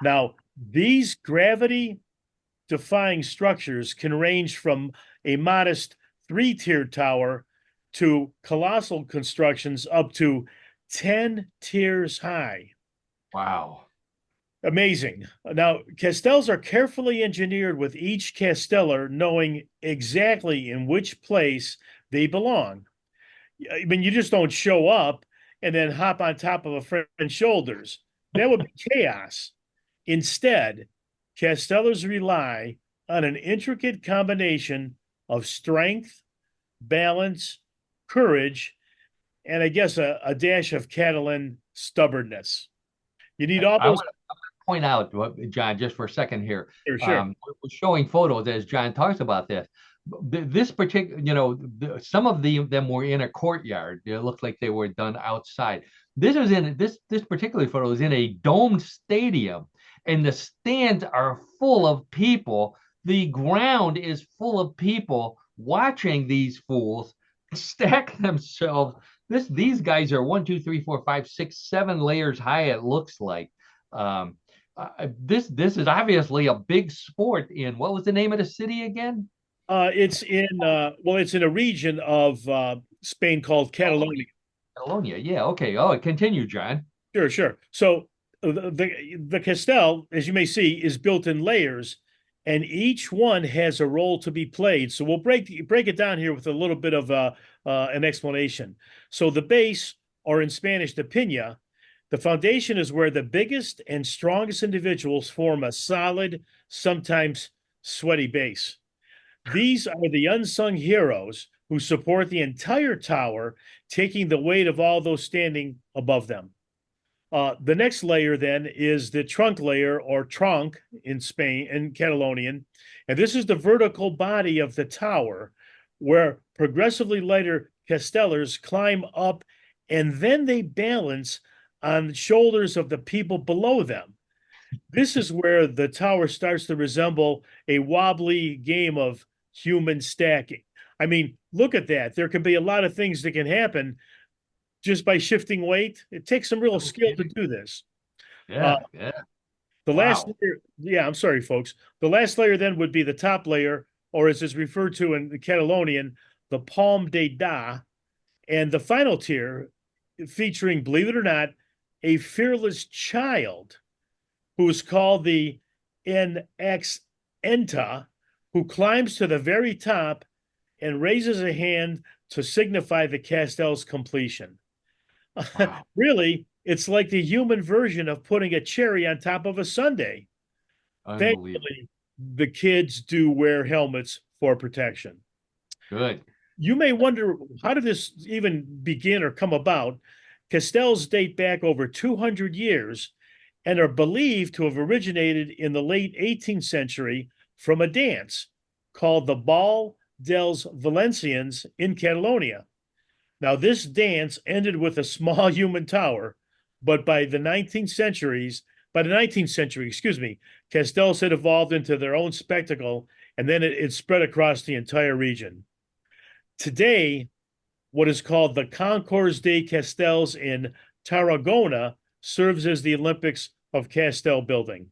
Now, these gravity-defying structures can range from a modest 3-tiered tower to colossal constructions up to 10 tiers high. Wow. Amazing. Now, castells are carefully engineered, with each casteller knowing exactly in which place they belong. I mean, you just don't show up and then hop on top of a friend's shoulders. That would be chaos. Instead, castellers rely on an intricate combination of strength, balance, courage, and I guess a dash of Catalan stubbornness. You need all those. Point out, John, just for a second here. Sure. We're showing photos as John talks about this. This particular, some of them were in a courtyard. It looked like they were done outside. This particular photo is in a domed stadium, and the stands are full of people. The ground is full of people watching these fools stack themselves. These guys are 1, 2, 3, 4, 5, 6, 7 layers high. It looks like. This is obviously a big sport in, what was the name of the city again? It's in it's in a region of Spain called Catalonia. Catalonia. Yeah. Okay. Oh, continue, John. Sure, sure. So the Castel, as you may see, is built in layers, and each one has a role to be played. So we'll break it down here with a little bit of an explanation. So the base, or in Spanish, the piña, the foundation is where the biggest and strongest individuals form a solid, sometimes sweaty base. These are the unsung heroes who support the entire tower, taking the weight of all those standing above them. The next layer then is the trunk layer, or tronc in Spain, in Catalonian. And this is the vertical body of the tower where progressively lighter castellers climb up, and then they balance on the shoulders of the people below them. This is where the tower starts to resemble a wobbly game of human stacking. I mean, look at that. There can be a lot of things that can happen just by shifting weight. It takes some real skill to do this. Yeah. Yeah. The last Wow. layer, yeah, I'm sorry, folks. The last layer then would be the top layer, or as it's referred to in the Catalonian, the palm de da. And the final tier, featuring, believe it or not, a fearless child who is called the NX-enta, who climbs to the very top and raises a hand to signify the castell's completion. Wow. Really, it's like the human version of putting a cherry on top of a sundae. Unbelievable. Thankfully, the kids do wear helmets for protection. Good. You may wonder, how did this even begin or come about? Castells date back over 200 years and are believed to have originated in the late 18th century from a dance called the Ball dels Valencians in Catalonia. Now, this dance ended with a small human tower, but by the 19th century, excuse me, castells had evolved into their own spectacle, and then it spread across the entire region. Today, what is called the Concours de Castells in Tarragona serves as the Olympics of Castell building.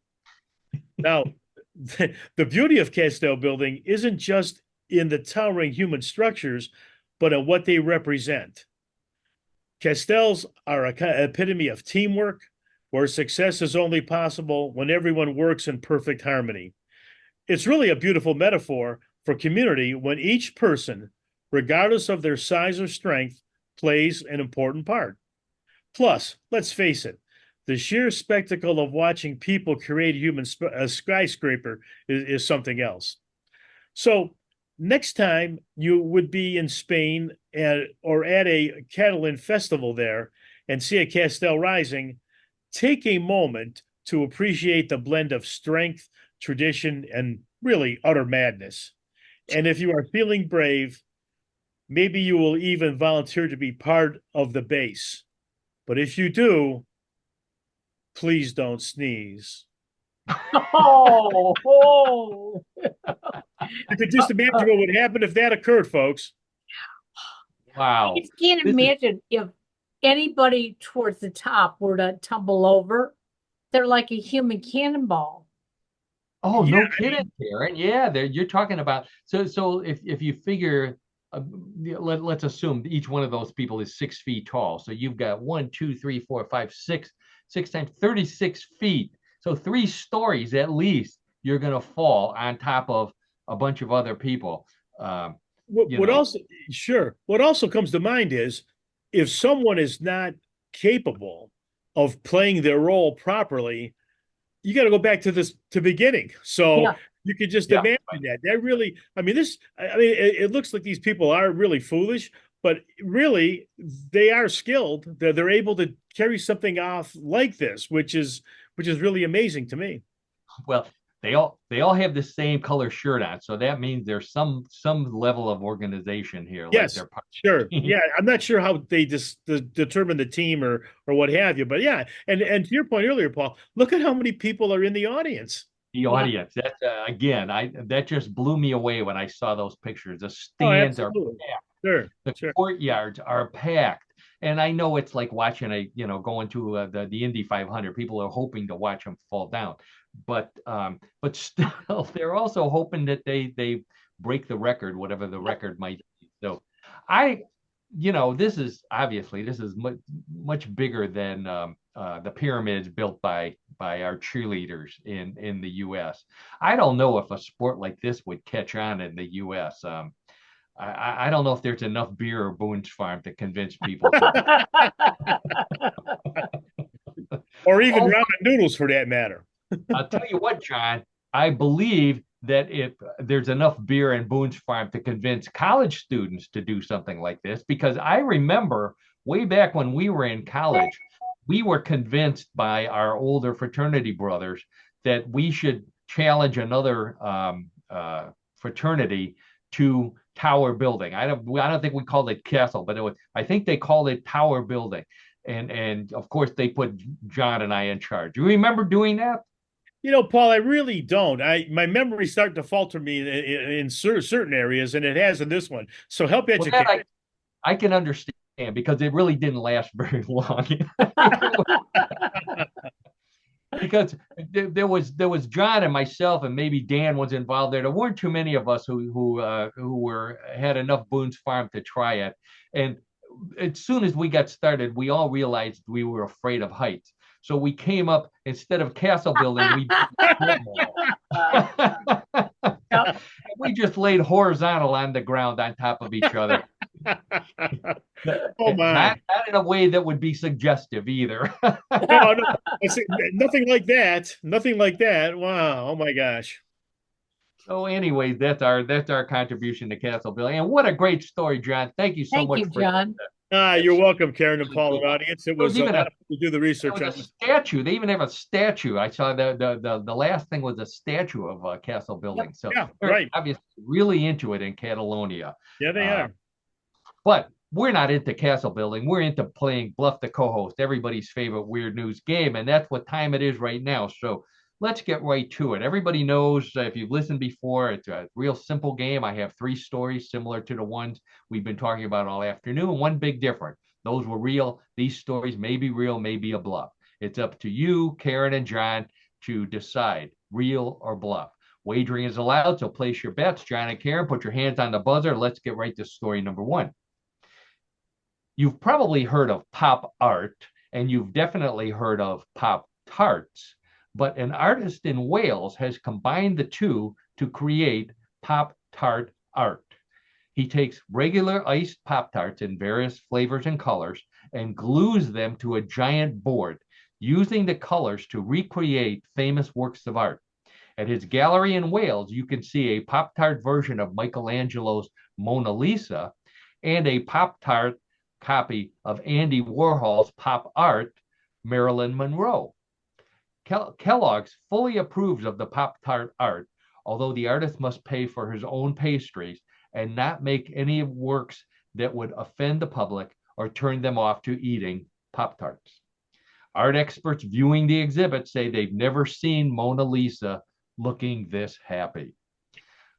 Now, the beauty of Castell building isn't just in the towering human structures, but in what they represent. Castells are an epitome of teamwork, where success is only possible when everyone works in perfect harmony. It's really a beautiful metaphor for community when each person, regardless of their size or strength, plays an important part. Plus, let's face it, the sheer spectacle of watching people create a skyscraper is something else. So, next time you would be in Spain or at a Catalan festival there and see a Castell rising, take a moment to appreciate the blend of strength, tradition, and really utter madness. And if you are feeling brave, maybe you will even volunteer to be part of the base. But if you do, please don't sneeze. Oh, oh. You could just imagine what would happen if that occurred, folks. Wow. I just can't This is- imagine if anybody towards the top were to tumble over. They're like a human cannonball. Oh, Yeah, no kidding, Karen. Yeah, you're talking about so if you figure let's assume each one of those people is 6 feet tall. So you've got 1, 2, 3, 4, 5, 6 times 36 feet. So 3 stories at least you're gonna fall on top of a bunch of other people. What also, sure. What also comes to mind is if someone is not capable of playing their role properly, you got to go back to this to beginning. So Yeah. you could just Yeah. imagine that. That really, I mean, it looks like these people are really foolish, but really they are skilled. They're able to carry something off like this, which is really amazing to me. Well, they all have the same color shirt on, so that means there's some level of organization here. Like Yes, they're part of sure. the team. Yeah, I'm not sure how they just determine the team or what have you, but yeah. And to your point earlier, Paul, look at how many people are in the audience. The audience. That's again, that just blew me away when I saw those pictures. The Oh, stands are absolutely. packed. Sure, The sure. courtyards are packed. And I know it's like watching going to the Indy 500. People are hoping to watch them fall down. but still, they're also hoping that they break the record, whatever the record might be. So, I, this is much bigger than the pyramids built by our cheerleaders in the U.S. I don't know if a sport like this would catch on in the U.S. I don't know if there's enough beer or Boone's Farm to convince people to. Or even ramen noodles for that matter. I'll tell you what, John, I believe that if there's enough beer in Boone's Farm to convince college students to do something like this, because I remember way back when we were in college, we were convinced by our older fraternity brothers that we should challenge another fraternity to tower building. I don't think we called it castle, but I think they called it tower building. And of course they put John and I in charge. You remember doing that? Paul, I really don't. My memory's starting to falter me in certain areas, and it has in this one. So help educate. Well, I can understand because it really didn't last very long. Because there was John and myself, and maybe Dan was involved there. There weren't too many of us who had enough Boone's Farm to try it. And as soon as we got started, we all realized we were afraid of heights. So we came up, instead of castle building, we just laid horizontal on the ground on top of each other. Oh my! Not in a way that would be suggestive either. No, nothing like that. Nothing like that. Wow! Oh my gosh! So, anyways, that's our contribution to castle building, and what a great story, John. Thank you so much, John. You're welcome, Karen and Paul, and audience. It was even to do the research. A statue. They even have a statue. I saw the last thing was a statue of castle building. Yep. So yeah, right. Obviously, really into it in Catalonia. Yeah, they are. But we're not into castle building. We're into playing Bluff the Co-host, everybody's favorite weird news game, and that's what time it is right now. So let's get right to it. Everybody knows, if you've listened before, it's a real simple game. I have 3 stories similar to the ones we've been talking about all afternoon. One big difference. Those were real. These stories may be real, may be a bluff. It's up to you, Karen and John, to decide real or bluff. Wagering is allowed, so place your bets. John and Karen, put your hands on the buzzer. Let's get right to story number 1. You've probably heard of pop art, and you've definitely heard of pop tarts. But an artist in Wales has combined the two to create Pop-Tart art. He takes regular iced Pop-Tarts in various flavors and colors and glues them to a giant board, using the colors to recreate famous works of art. At his gallery in Wales, you can see a Pop-Tart version of Michelangelo's Mona Lisa and a Pop-Tart copy of Andy Warhol's pop art, Marilyn Monroe. Kellogg's fully approves of the Pop-Tart art, although the artist must pay for his own pastries and not make any works that would offend the public or turn them off to eating Pop-Tarts. Art experts viewing the exhibit say they've never seen Mona Lisa looking this happy.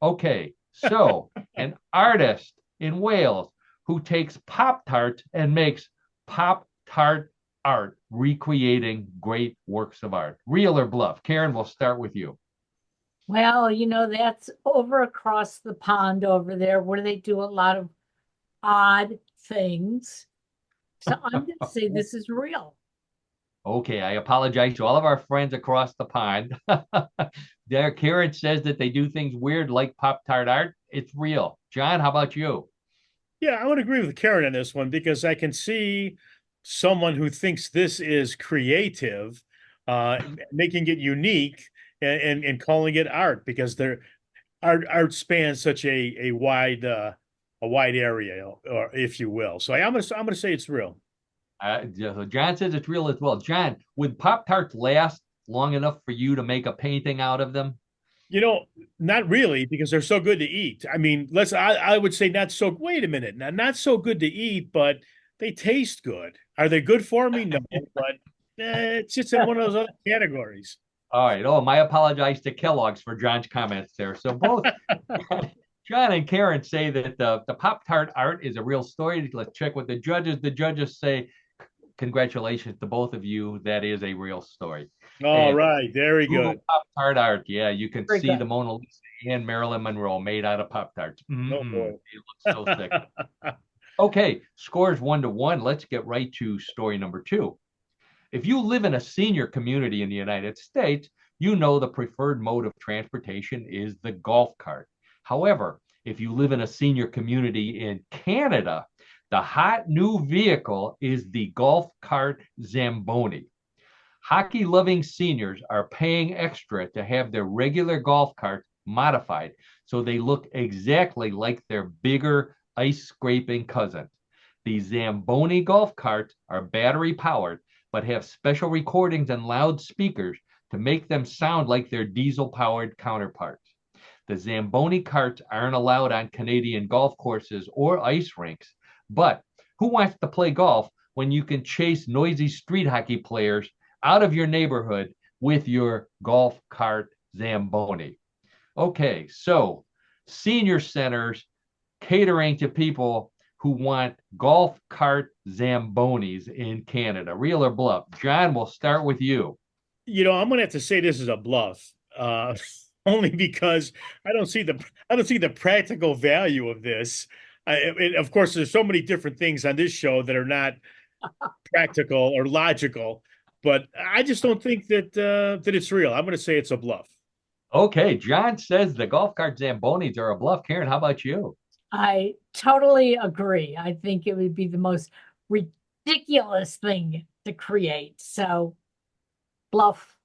Okay, so an artist in Wales who takes Pop-Tarts and makes Pop-Tart art, recreating great works of art. Real or bluff? Karen, we'll start with you. Well, that's over across the pond over there where they do a lot of odd things. So I'm going to say this is real. Okay, I apologize to all of our friends across the pond. There, Karen says that they do things weird like Pop-Tart art. It's real. John, how about you? Yeah, I would agree with Karen on this one because I can see someone who thinks this is creative, making it unique and calling it art because their art spans such a wide area, or if you will. So I'm gonna say it's real. John says it's real as well. John, would Pop-Tarts last long enough for you to make a painting out of them? Not really, because they're so good to eat. I mean, I would say not so. Wait a minute, not so good to eat, but they taste good. Are they good for me? No, but it's just in one of those other categories. All right. Oh, my apologize to Kellogg's for John's comments there. So both John and Karen say that the Pop-Tart art is a real story. Let's check with the judges. The judges say, congratulations to both of you. That is a real story. All And right, very Google good. Pop-Tart art. Yeah, you can Very see the good. Mona Lisa and Marilyn Monroe made out of Pop-Tarts. Oh boy. It looks so sick. Okay, scores 1-1. Let's get right to story number 2. If you live in a senior community in the United States, you know the preferred mode of transportation is the golf cart. However, if you live in a senior community in Canada, the hot new vehicle is the golf cart Zamboni. Hockey loving seniors are paying extra to have their regular golf carts modified so they look exactly like their bigger ice scraping cousins. These Zamboni golf carts are battery powered but have special recordings and loudspeakers to make them sound like their diesel powered counterparts. The Zamboni carts aren't allowed on Canadian golf courses or ice rinks, but who wants to play golf when you can chase noisy street hockey players out of your neighborhood with your golf cart Zamboni? Okay, so senior centers catering to people who want golf cart Zambonis in Canada. Real or bluff? John, we'll start with you. I'm gonna have to say this is a bluff. Only because I don't see the practical value of this. Of course, there's so many different things on this show that are not practical or logical, but I just don't think that it's real. I'm going to say it's a bluff. Okay, John says the golf cart Zambonis are a bluff. Karen, how about you? I totally agree. I think it would be the most ridiculous thing to create. So, bluff.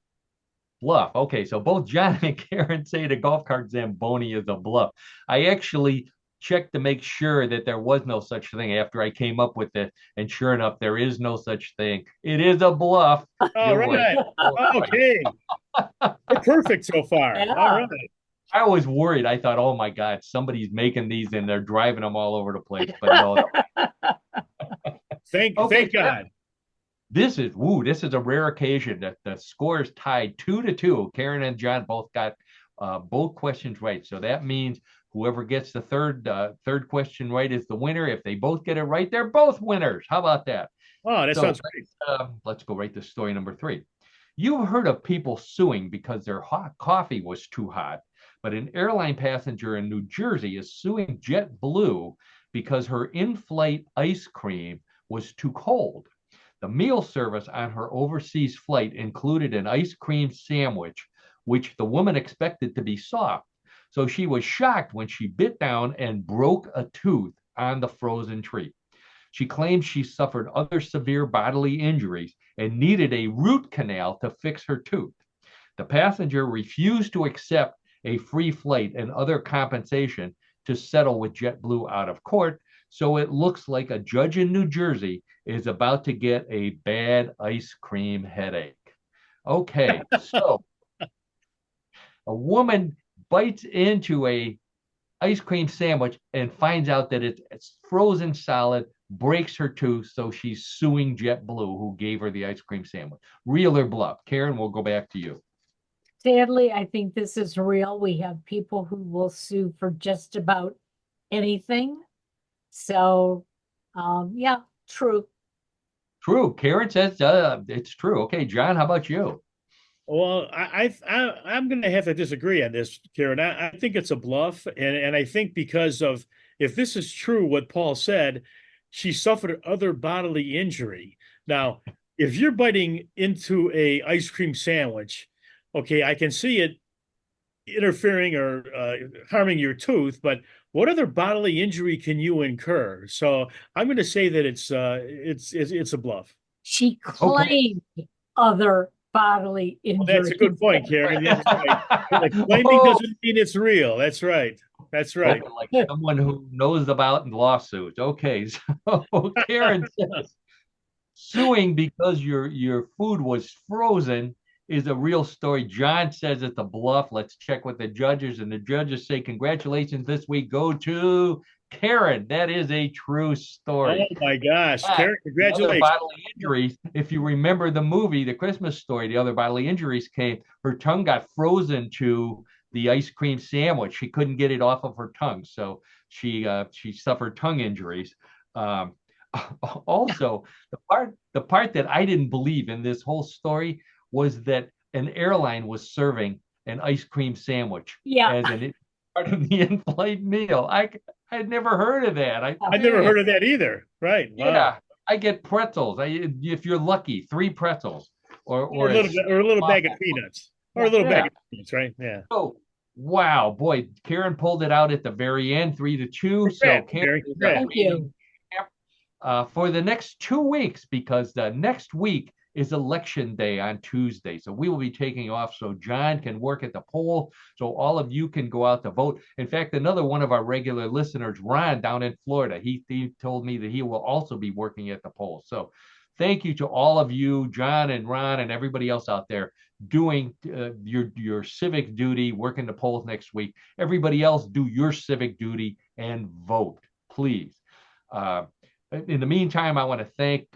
Bluff. Okay, so both John and Karen say the golf cart Zamboni is a bluff. I actually checked to make sure that there was no such thing after I came up with it, and sure enough, there is no such thing. It is a bluff. All You're right. right. Okay. We're perfect so far. Yeah. All right. I was worried. I thought, oh my God, somebody's making these and they're driving them all over the place. But no. Okay, Thank God. this is a rare occasion that the score is tied 2-2. Karen and John both got both questions right. So that means whoever gets the third question right is the winner. If they both get it right, they're both winners. How about that? Oh, that So sounds great. let's go right to story number 3. You've heard of people suing because their hot coffee was too hot, but an airline passenger in New Jersey is suing JetBlue because her in-flight ice cream was too cold. The meal service on her overseas flight included an ice cream sandwich, which the woman expected to be soft. So she was shocked when she bit down and broke a tooth on the frozen treat. She claimed she suffered other severe bodily injuries and needed a root canal to fix her tooth. The passenger refused to accept a free flight and other compensation to settle with JetBlue out of court. So it looks like a judge in New Jersey is about to get a bad ice cream headache. Okay, so a woman bites into a ice cream sandwich and finds out that it's frozen solid, breaks her tooth, so she's suing JetBlue, who gave her the ice cream sandwich. Real or bluff? Karen, we'll go back to you. Sadly, I think this is real. We have people who will sue for just about anything. So, yeah, true. True. Karen says it's true. Okay, John, how about you? Well, I'm going to have to disagree on this, Karen. I think it's a bluff, and I think because of if this is true, what Paul said, she suffered other bodily injury. Now, if you're biting into a ice cream sandwich, okay, I can see it interfering or harming your tooth, but what other bodily injury can you incur? So I'm going to say that it's a bluff. She Okay. claimed other bodily Well, that's a injury. good point, Karen. That's right. Claiming doesn't mean it's real. That's right. That's right. Like someone who knows about lawsuits. Okay, so Karen says suing because your food was frozen is a real story. John says it's a bluff. Let's check with the judges, and the judges say congratulations this week go to Karen. That is a true story. Oh my gosh, Karen, The other congratulations. bodily injuries, if you remember the movie, The Christmas Story, the other bodily injuries came. Her tongue got frozen to the ice cream sandwich. She couldn't get it off of her tongue, so she suffered tongue injuries. Um, Also, the part that I didn't believe in this whole story was that an airline was serving an ice cream sandwich Yeah. as part of the in-flight meal. I'd never heard of that. I never heard of that either. Right. Wow. Yeah, I get pretzels. If you're lucky, 3 pretzels or a little bag of peanuts. Or a little bag of peanuts, right? Yeah. Oh, wow, boy, Karen pulled it out at the very end, 3-2. So Karen, thank you. For the next 2 weeks, because the next week is election day on Tuesday. So we will be taking off so John can work at the poll, so all of you can go out to vote. In fact, another one of our regular listeners, Ron, down in Florida, he told me that he will also be working at the poll. So thank you to all of you, John and Ron and everybody else out there doing your civic duty, working the polls next week. Everybody else, do your civic duty and vote, please. In the meantime, I want to thank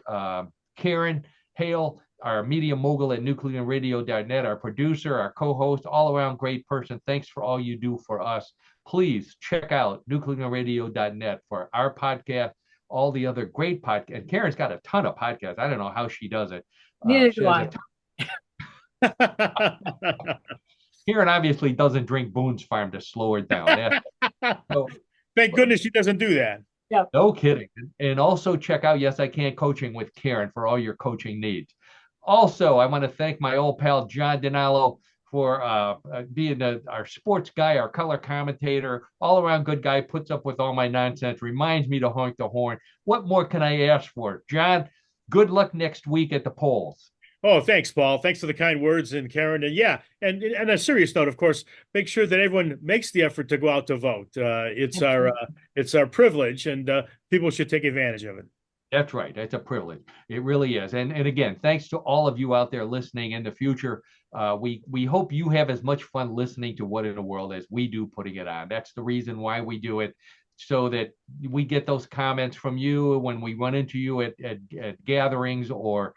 Karen Hale, our media mogul at newclevelandradio.net, our producer, our co-host, all-around great person. Thanks for all you do for us. Please check out newclevelandradio.net for our podcast, all the other great podcasts. And Karen's got a ton of podcasts. I don't know how she does it. Neither do I. Karen obviously doesn't drink Boone's Farm to slow her down. Thank goodness she doesn't do that. Yep. No kidding. And also check out Yes I Can Coaching with Karen for all your coaching needs. Also, I want to thank my old pal John Dinalo for being our sports guy, our color commentator, all around good guy, puts up with all my nonsense, reminds me to honk the horn. What more can I ask for? John, good luck next week at the polls. Oh, thanks, Paul. Thanks for the kind words, and Karen. And yeah, and on a serious note, of course, make sure that everyone makes the effort to go out to vote. It's our privilege, and people should take advantage of it. That's right. That's a privilege. It really is. And again, thanks to all of you out there listening in the future. We hope you have as much fun listening to What in the World as we do putting it on. That's the reason why we do it, so that we get those comments from you when we run into you at gatherings, or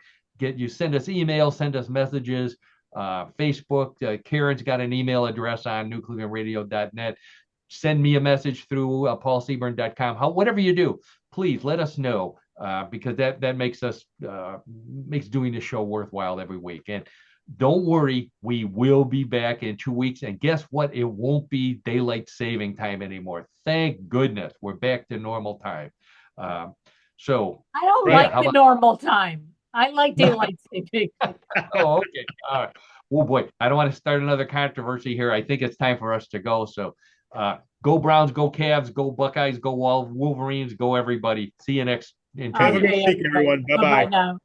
send us emails, send us messages, Facebook. Karen's got an email address on newclevelandradio.net. Send me a message through paulseaburn.com. Whatever you do, please let us know, because that makes doing the show worthwhile every week. And don't worry, we will be back in 2 weeks. And guess what? It won't be daylight saving time anymore. Thank goodness we're back to normal time. So I don't like the normal time. I like daylight saving. Oh, okay. All right. Oh boy, I don't want to start another controversy here. I think it's time for us to go. So go Browns, go Cavs, go Buckeyes, go Wolverines, go everybody. See you next in 2 weeks. Have a good week, everyone. Bye-bye. Bye now.